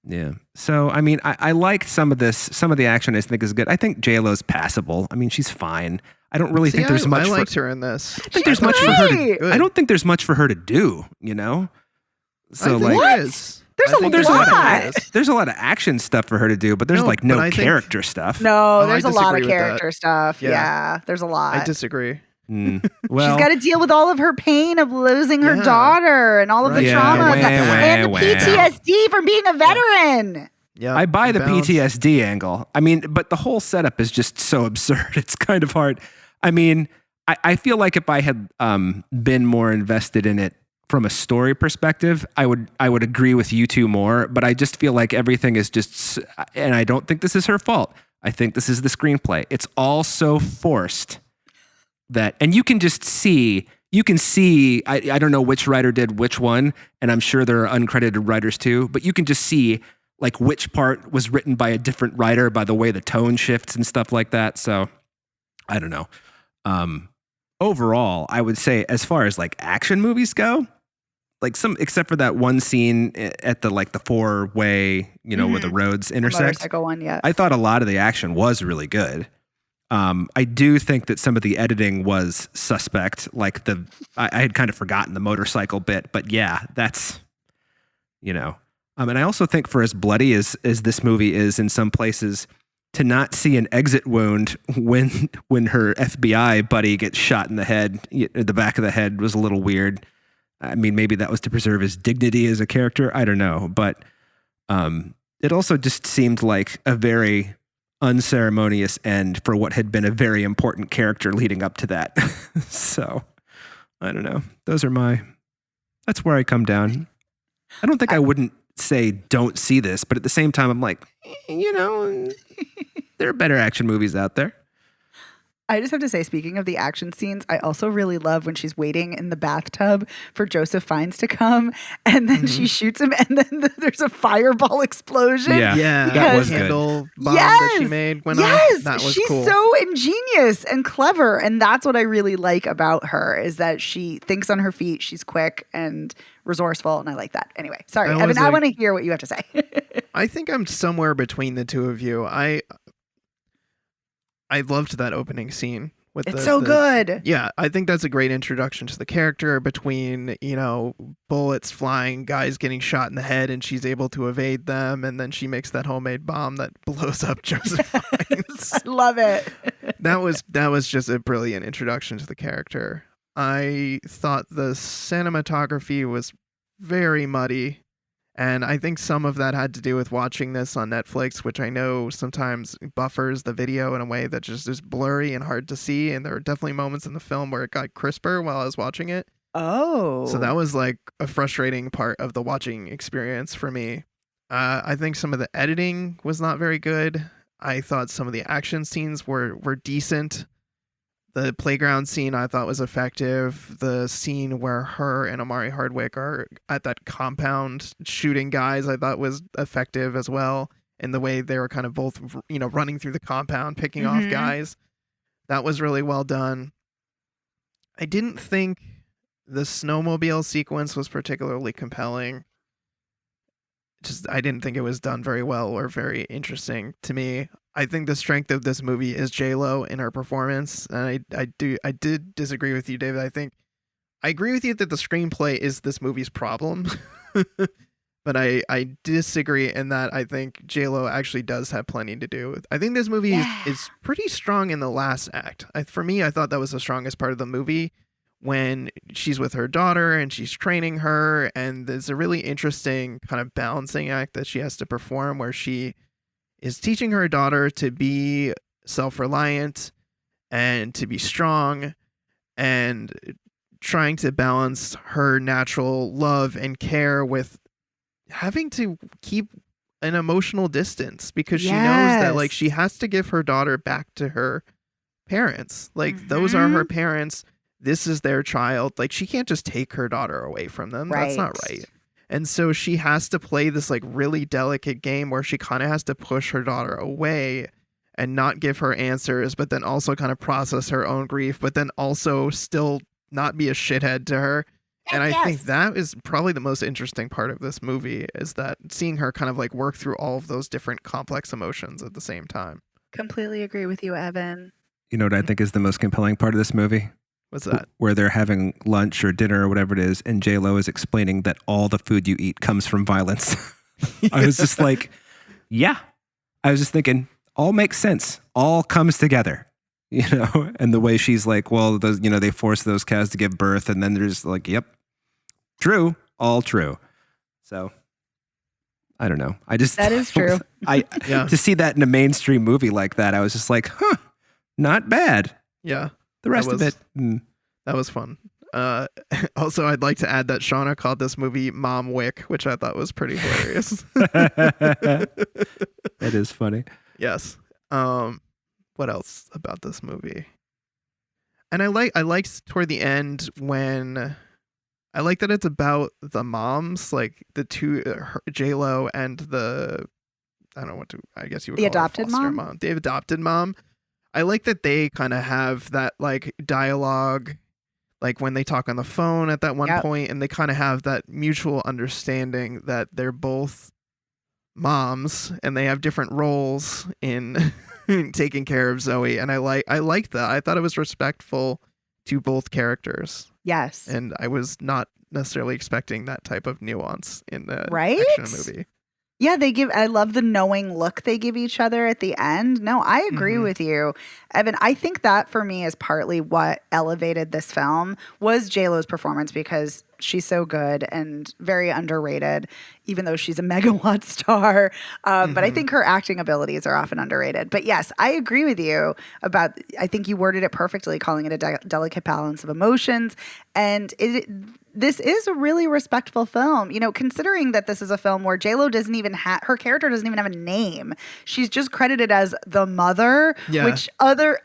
Yeah. So, I mean, I liked some of this. Some of the action I think is good. I think J-Lo's passable. I mean, she's fine. I don't really think there's much. I liked her in this. I think there's much for her to. I don't think there's much for her to do. So there's a lot of action stuff for her to do, but there's no character stuff. No, there's a lot of character stuff. Yeah, there's a lot. I disagree. Well, she's got to deal with all of her pain of losing her daughter and all of the trauma and the PTSD from being a veteran. Yeah, I buy the PTSD angle. I mean, but the whole setup is just so absurd. It's kind of hard. I mean, I feel like if I had been more invested in it from a story perspective, I would agree with you two more. But I just feel like everything is just, and I don't think this is her fault. I think this is the screenplay. It's all so forced. And you can see, I don't know which writer did which one, and I'm sure there are uncredited writers too, but you can just see like which part was written by a different writer by the way the tone shifts and stuff like that. So I don't know. Overall, I would say as far as like action movies go, like except for that one scene at the like the 4-way, where the roads intersect. The motorcycle one, yeah. I thought a lot of the action was really good. I do think that some of the editing was suspect. Like I had kind of forgotten the motorcycle bit, but yeah, that's, and I also think for as bloody as this movie is in some places, to not see an exit wound when her FBI buddy gets shot in the head, the back of the head was a little weird. I mean, maybe that was to preserve his dignity as a character. I don't know, but it also just seemed like a very unceremonious end for what had been a very important character leading up to that. So I don't know. That's where I come down. I don't think I wouldn't say don't see this, but at the same time, I'm like, there are better action movies out there. I just have to say, speaking of the action scenes, I also really love when she's waiting in the bathtub for Joseph Fiennes to come, and then she shoots him, and then there's a fireball explosion. Yeah, that was candle bomb that she made went off. That was she's cool. So ingenious and clever, and that's what I really like about her is that she thinks on her feet. She's quick and resourceful, and I like that. Anyway, sorry, Evan, I want to hear what you have to say. I think I'm somewhere between the two of you. I loved that opening scene. It's so good. Yeah, I think that's a great introduction to the character between, bullets flying, guys getting shot in the head, and she's able to evade them, and then she makes that homemade bomb that blows up Joseph Fiennes. I love it. That was just a brilliant introduction to the character. I thought the cinematography was very muddy. And I think some of that had to do with watching this on Netflix, which I know sometimes buffers the video in a way that just is blurry and hard to see. And there were definitely moments in the film where it got crisper while I was watching it. Oh. So that was like a frustrating part of the watching experience for me. I think some of the editing was not very good. I thought some of the action scenes were decent. The playground scene I thought was effective. The scene where her and Omari Hardwick are at that compound shooting guys I thought was effective as well. And the way they were kind of both, running through the compound, picking off guys. That was really well done. I didn't think the snowmobile sequence was particularly compelling. I didn't think it was done very well or very interesting to me. I think the strength of this movie is J-Lo in her performance, and I did disagree with you, David. I agree with you that the screenplay is this movie's problem, but I disagree in that I think J-Lo actually does have plenty to do. I think this movie is pretty strong in the last act. For me, I thought that was the strongest part of the movie, when she's with her daughter and she's training her, and there's a really interesting kind of balancing act that she has to perform where she is teaching her daughter to be self-reliant and to be strong, and trying to balance her natural love and care with having to keep an emotional distance, because she knows that like she has to give her daughter back to her parents. Like those are her parents. This is their child. Like she can't just take her daughter away from them. That's not right. And so she has to play this like really delicate game where she kind of has to push her daughter away and not give her answers, but then also kind of process her own grief, but then also still not be a shithead to her. And I think that is probably the most interesting part of this movie, is that seeing her kind of like work through all of those different complex emotions at the same time. Completely agree with you, Evan. You know what I think is the most compelling part of this movie? What's that? Where they're having lunch or dinner or whatever it is, and J-Lo is explaining that all the food you eat comes from violence. I was just like, yeah. I was just thinking, all makes sense. All comes together. You know, and the way she's like, well, those, you know, they force those cows to give birth, and then there's like, yep, true, all true. So, I don't know. That is true. To see that in a mainstream movie like that, I was just like, huh, not bad. Yeah, the rest of it, that was fun. Also, I'd like to add that Shauna called this movie Mom Wick, which I thought was pretty hilarious. That is funny. Yes. What else about this movie? And I liked toward the end when I like that it's about the moms, like the two, J-Lo and the, I don't know what to, I guess you would the call her adopted foster mom, the adopted mom. I like that they kind of have that like dialogue, like when they talk on the phone at that one point, and they kind of have that mutual understanding that they're both moms and they have different roles in taking care of Zoe. And I liked that. I thought it was respectful to both characters. Yes. And I was not necessarily expecting that type of nuance in the action movie. Yeah, I love the knowing look they give each other at the end. No, I agree with you, Evan. I think that for me is partly what elevated this film was J-Lo's performance, because she's so good and very underrated, even though she's a megawatt star. But I think her acting abilities are often underrated. But yes, I agree with you about, I think you worded it perfectly, calling it a delicate balance of emotions. And this is a really respectful film, you know, considering that this is a film where J-Lo doesn't even have, her character doesn't even have a name. She's just credited as the mother, which under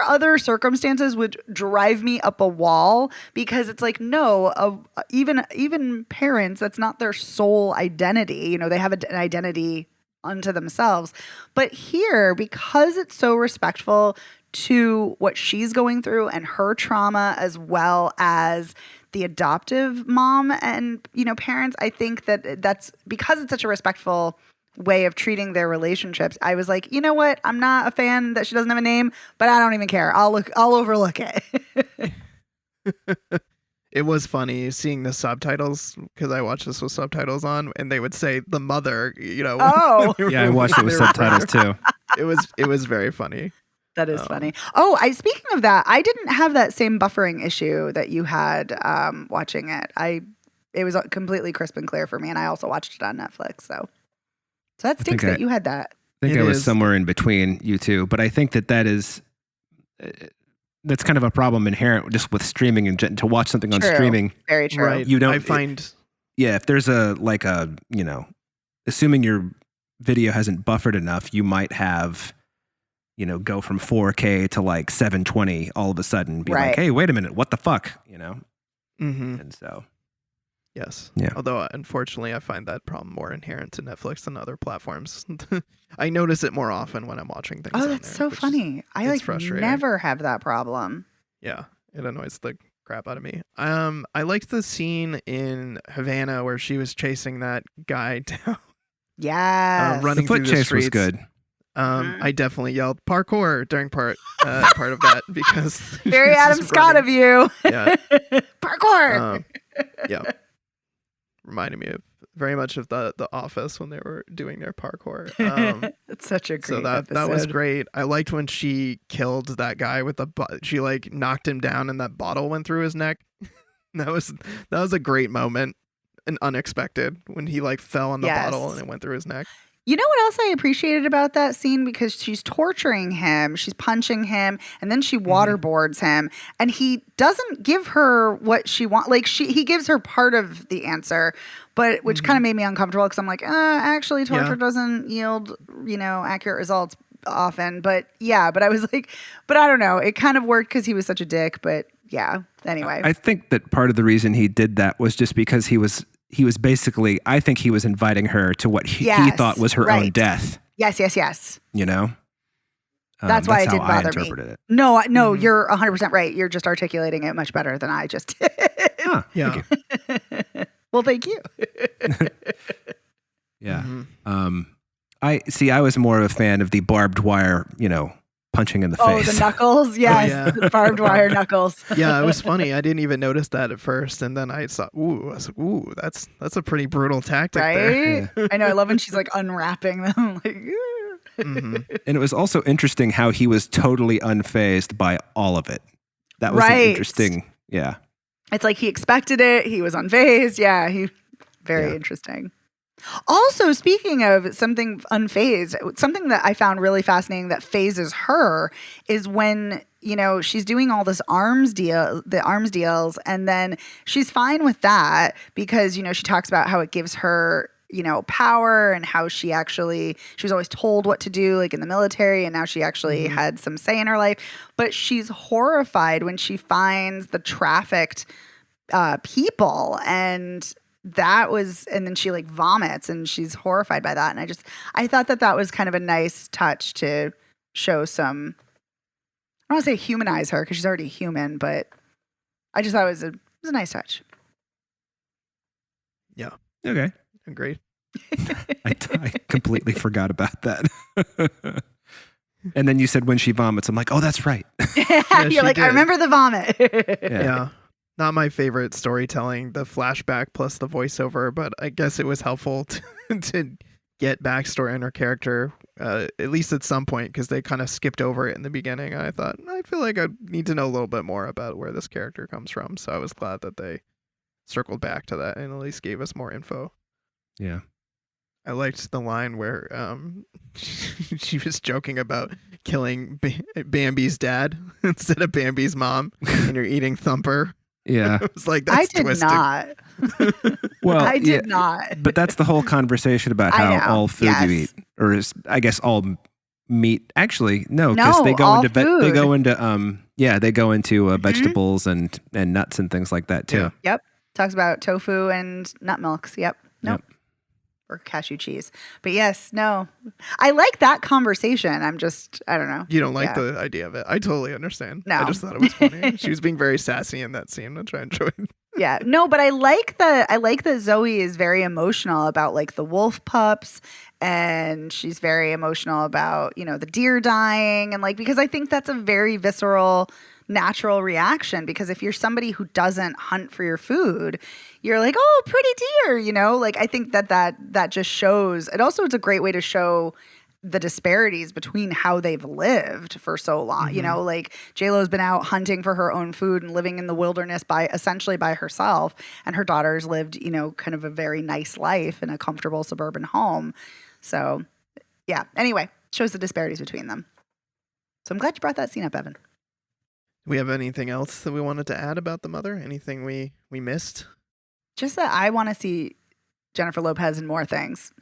other circumstances would drive me up a wall, because it's like, no, even parents, that's not their sole identity. You know, they have an identity unto themselves. But here, because it's so respectful to what she's going through and her trauma, as well as the adoptive mom and, you know, parents, I think that's because it's such a respectful way of treating their relationships. I was like, you know what? I'm not a fan that she doesn't have a name, but I don't even care. I'll overlook it. It was funny seeing the subtitles, because I watched this with subtitles on, and they would say the mother, you know. Oh, yeah, I watched it with subtitles too. It was very funny. That is funny. Oh, speaking of that, I didn't have that same buffering issue that you had watching it. It was completely crisp and clear for me, and I also watched it on Netflix. So that stinks that you had that. I think I was somewhere in between you two, but I think that is that's kind of a problem inherent just with streaming, and to watch something on streaming. Very true. Right. You don't. I find. If there's you know, assuming your video hasn't buffered enough, you might have, you know, go from 4K to like 720 all of a sudden, be like, hey, wait a minute, what the fuck, you know? And so, yes. Yeah. Although, unfortunately, I find that problem more inherent to Netflix than other platforms. I notice it more often when I'm watching things. Oh, that's so funny. I never have that problem. Yeah, it annoys the crap out of me. I liked the scene in Havana where she was chasing that guy down Yes. running The foot through the chase streets. was good. I definitely yelled parkour during part of that because Very she's Adam just Scott running. of you. Yeah. Parkour. Yeah. Reminded me of very much of the Office when they were doing their parkour. It's such a great So that episode. was great. I liked when she killed that guy with she like knocked him down and that bottle went through his neck. that was a great moment and unexpected when he like fell on the bottle and it went through his neck. You know what else I appreciated about that scene? Because she's torturing him, she's punching him, and then she waterboards him, and he doesn't give her what she wants. Like he gives her part of the answer, but which kind of made me uncomfortable because I'm like, actually, torture doesn't yield, accurate results often. But yeah, but I was like, but I don't know. It kind of worked because he was such a dick. But yeah, anyway, I think that part of the reason he did that was just because he was basically, I think he was inviting her to what he thought was her own death. Yes. You know? That's why it didn't bother I interpreted me. it. No, you're 100% right. You're just articulating it much better than I just did. Huh, Yeah. thank you. Well, thank you. Yeah. I was more of a fan of the barbed wire, punching in the face. Oh, the knuckles. Yes. yeah. The barbed wire knuckles. Yeah, it was funny. I didn't even notice that at first, and then I saw, I was like, ooh, that's a pretty brutal tactic there. Right? I know. I love when she's like unwrapping them. Like, And it was also interesting how he was totally unfazed by all of it. That was an interesting. Yeah. It's like he expected it. He was unfazed. Yeah. Very interesting. Also, speaking of something unfazed, something that I found really fascinating that phases her is when, she's doing all the arms deals, and then she's fine with that because, she talks about how it gives her, power and how she was always told what to do, like in the military, and now she actually had some say in her life. But she's horrified when she finds the trafficked people, and then she like vomits and she's horrified by that. And I thought that was kind of a nice touch to show some, I don't want to say humanize her because she's already human, but I just thought it was a nice touch. Yeah. Okay. Great. I completely forgot about that. And then you said when she vomits, I'm like, oh, that's right. You're like, I remember the vomit. Yeah. Not my favorite storytelling, the flashback plus the voiceover, but I guess it was helpful to get backstory on her character, at least at some point, because they kind of skipped over it in the beginning. And I thought, I feel like I need to know a little bit more about where this character comes from. So I was glad that they circled back to that and at least gave us more info. Yeah. I liked the line where she was joking about killing Bambi's dad instead of Bambi's mom, and you're eating Thumper. Yeah. It was like, that's twisted. Not. Well, I did not. But that's the whole conversation about how all food you eat, or I guess all meat. Actually, no, because they go into vegetables and nuts and things like that too. Yeah. Yep. Talks about tofu and nut milks. Yep. Nope. Yep. Or cashew cheese. But yes, no. I like that conversation. I don't know. You don't like the idea of it. I totally understand. No. I just thought it was funny. She was being very sassy in that scene, which I enjoyed. Yeah. No, but I like that Zoe is very emotional about like the wolf pups, and she's very emotional about, the deer dying, and like, because I think that's a very visceral, natural reaction, because if you're somebody who doesn't hunt for your food, you're like, oh, pretty deer, like, I think that just shows it. Also, it's a great way to show the disparities between how they've lived for so long. Like J-Lo's been out hunting for her own food and living in the wilderness essentially by herself, and her daughter's lived, kind of a very nice life in a comfortable suburban home. So yeah, anyway, shows the disparities between them. So I'm glad you brought that scene up, Evan. Do we have anything else that we wanted to add about the mother? Anything we missed? Just that I want to see Jennifer Lopez in more things.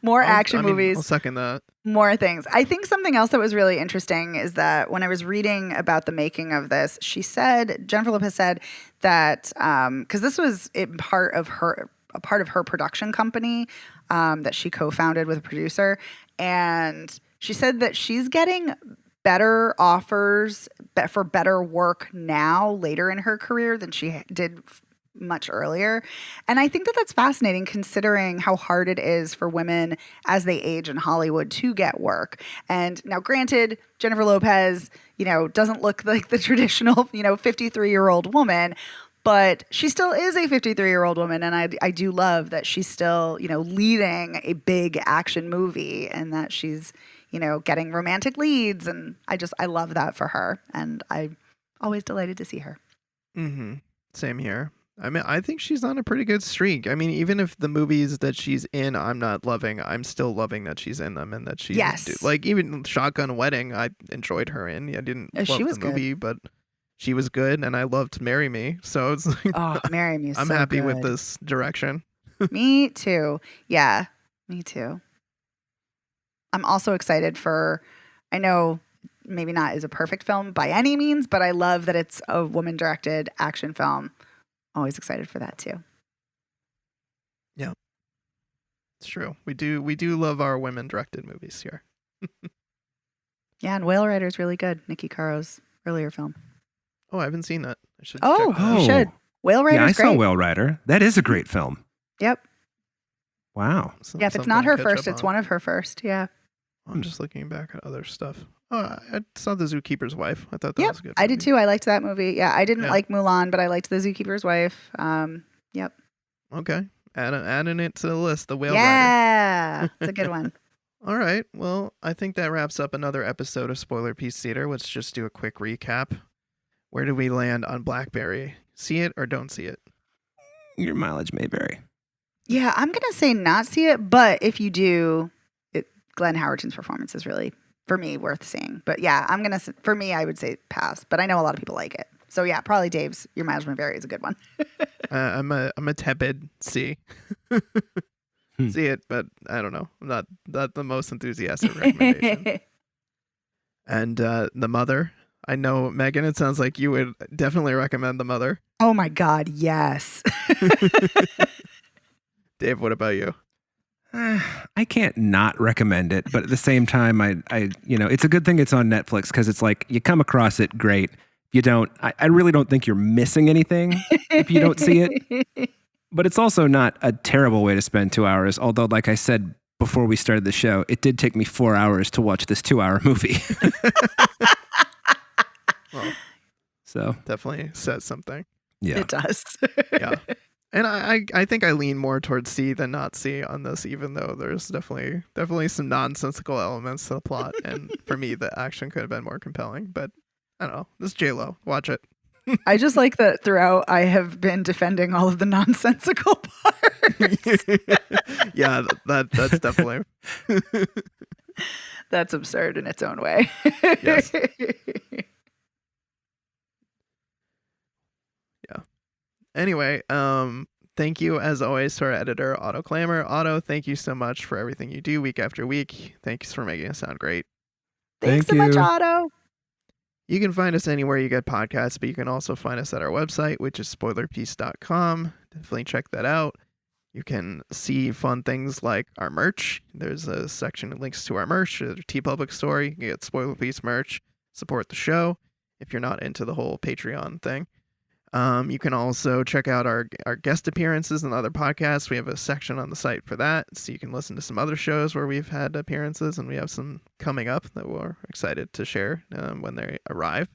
More action movies. I'll second that. More things. I think something else that was really interesting is that when I was reading about the making of this, Jennifer Lopez said that, because this was a part of her production company that she co-founded with a producer, and she said that she's getting better offers for better work now later in her career than she did much earlier. And I think that that's fascinating considering how hard it is for women as they age in Hollywood to get work. And now, granted, Jennifer Lopez, doesn't look like the traditional, 53-year-old woman, but she still is a 53-year-old woman. And I do love that she's still, leading a big action movie and that she's, getting romantic leads. And I love that for her. And I'm always delighted to see her. Mm-hmm. Same here. I mean, I think she's on a pretty good streak. I mean, even if the movies that she's in I'm not loving, I'm still loving that she's in them and that she like even Shotgun Wedding I enjoyed her in. I didn't love she was the movie, but she was good and I loved Marry Me. So it's like Marry Me is I'm so happy good. with this direction. Me too. Yeah, me too. I'm also excited for, I know maybe not is a perfect film by any means, but I love that it's a woman-directed action film. Always excited for that too. Yeah, it's true. We do love our women-directed movies here. Yeah, and Whale Rider is really good. Nikki Caro's earlier film. Oh, I haven't seen that. I should. Oh, check that out. you should. Whale Rider's Yeah, I great. saw Whale Rider. That is a great film. Yep. Wow. Yeah, if it's not her first, it's one of her first. Yeah. I'm just looking back at other stuff. Oh, I saw The Zookeeper's Wife. I thought that Yep, was a good. I did too. I liked that movie. Yeah, I didn't like Mulan, but I liked The Zookeeper's Wife. Yep. Okay. Adding it to the list, The Whale Rider. Yeah, it's a good one. All right. Well, I think that wraps up another episode of Spoiler Piece Theater. Let's just do a quick recap. Where did we land on BlackBerry? See it or don't see it? Your mileage may vary. Yeah, I'm going to say not see it, but if you do, Glenn Howerton's performance is really, for me, worth seeing. But yeah, for me, I would say pass, but I know a lot of people like it. So yeah, probably Dave's Your Mileage May Vary is a good one. I'm a tepid C. See it, but I don't know. Not the most enthusiastic recommendation. And The Mother. I know, Megan, it sounds like you would definitely recommend The Mother. Oh my God, yes. Dave, what about you? I can't not recommend it, but at the same time, I it's a good thing it's on Netflix because it's like you come across it, great. You don't. I really don't think you're missing anything if you don't see it. But it's also not a terrible way to spend 2 hours. Although, like I said before we started the show, it did take me 4 hours to watch this 2-hour movie. Well, so definitely says something. Yeah, it does. Yeah. And I think I lean more towards C than not C on this, even though there's definitely some nonsensical elements to the plot. And for me, the action could have been more compelling. But I don't know. This is J-Lo. Watch it. I just like that throughout I have been defending all of the nonsensical parts. Yeah, that's definitely. That's absurd in its own way. Yes. Anyway, thank you as always to our editor, Otto Clamor. Otto, thank you so much for everything you do week after week. Thanks for making us sound great. Thanks so much, Otto. You can find us anywhere you get podcasts, but you can also find us at our website, which is spoilerpiece.com. Definitely check that out. You can see fun things like our merch. There's a section that links to our merch. There's a TeePublic store. You can get Spoiler Piece merch, support the show if you're not into the whole Patreon thing. You can also check out our guest appearances and other podcasts. We have a section on the site for that, so you can listen to some other shows where we've had appearances, and we have some coming up that we're excited to share when they arrive.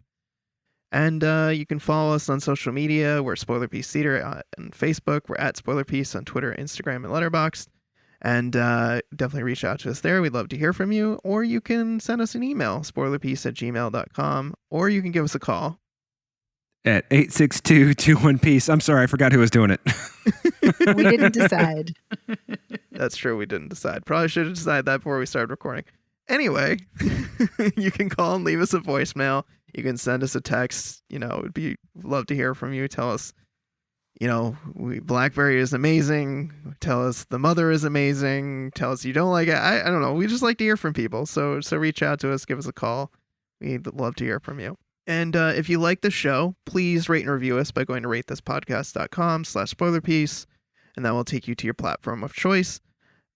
And you can follow us on social media. We're Spoiler Piece Theater on Facebook. We're at Spoiler Piece on Twitter, Instagram, and Letterboxd. And definitely reach out to us there. We'd love to hear from you. Or you can send us an email, spoilerpiece@gmail.com, or you can give us a call. At 862-21-PEACE. I'm sorry, I forgot who was doing it. We didn't decide. That's true, we didn't decide. Probably should have decided that before we started recording. Anyway, you can call and leave us a voicemail. You can send us a text. We'd love to hear from you. Tell us, BlackBerry is amazing. Tell us The Mother is amazing. Tell us you don't like it. I don't know. We just like to hear from people. So reach out to us. Give us a call. We'd love to hear from you. And if you like the show, please rate and review us by going to ratethispodcast.com/spoilerpiece, and that will take you to your platform of choice.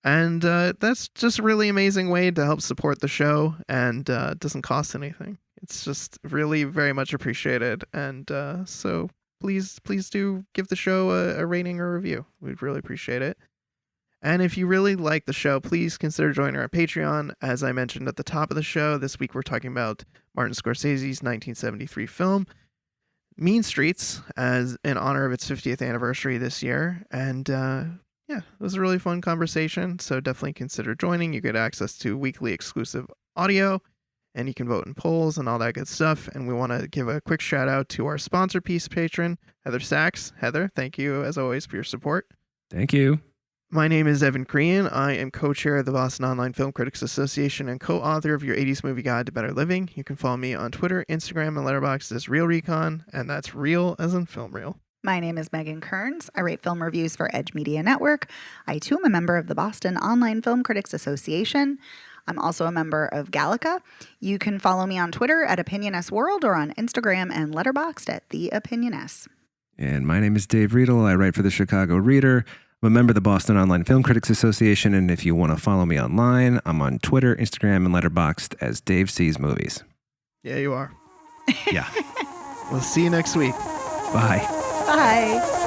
And that's just a really amazing way to help support the show, and it doesn't cost anything. It's just really very much appreciated. And so please do give the show a rating or review. We'd really appreciate it. And if you really like the show, please consider joining our Patreon. As I mentioned at the top of the show, this week we're talking about Martin Scorsese's 1973 film, Mean Streets, as in honor of its 50th anniversary this year. And yeah, it was a really fun conversation, so definitely consider joining. You get access to weekly exclusive audio, and you can vote in polls and all that good stuff. And we want to give a quick shout out to our sponsor piece patron, Heather Sachs. Heather, thank you as always for your support. Thank you. My name is Evan Crean. I am co-chair of the Boston Online Film Critics Association and co-author of your 80s Movie Guide to Better Living. You can follow me on Twitter, Instagram, and Letterboxd as Real Recon, and that's real as in film reel. My name is Megan Kearns. I write film reviews for Edge Media Network. I too am a member of the Boston Online Film Critics Association. I'm also a member of Gallica. You can follow me on Twitter at OpinionSWorld or on Instagram and Letterboxd at The OpinionS. And my name is Dave Riedel. I write for the Chicago Reader. I'm a member of the Boston Online Film Critics Association, and if you want to follow me online, I'm on Twitter, Instagram, and Letterboxd as Dave Sees Movies. Yeah, you are. Yeah. We'll see you next week. Bye. Bye.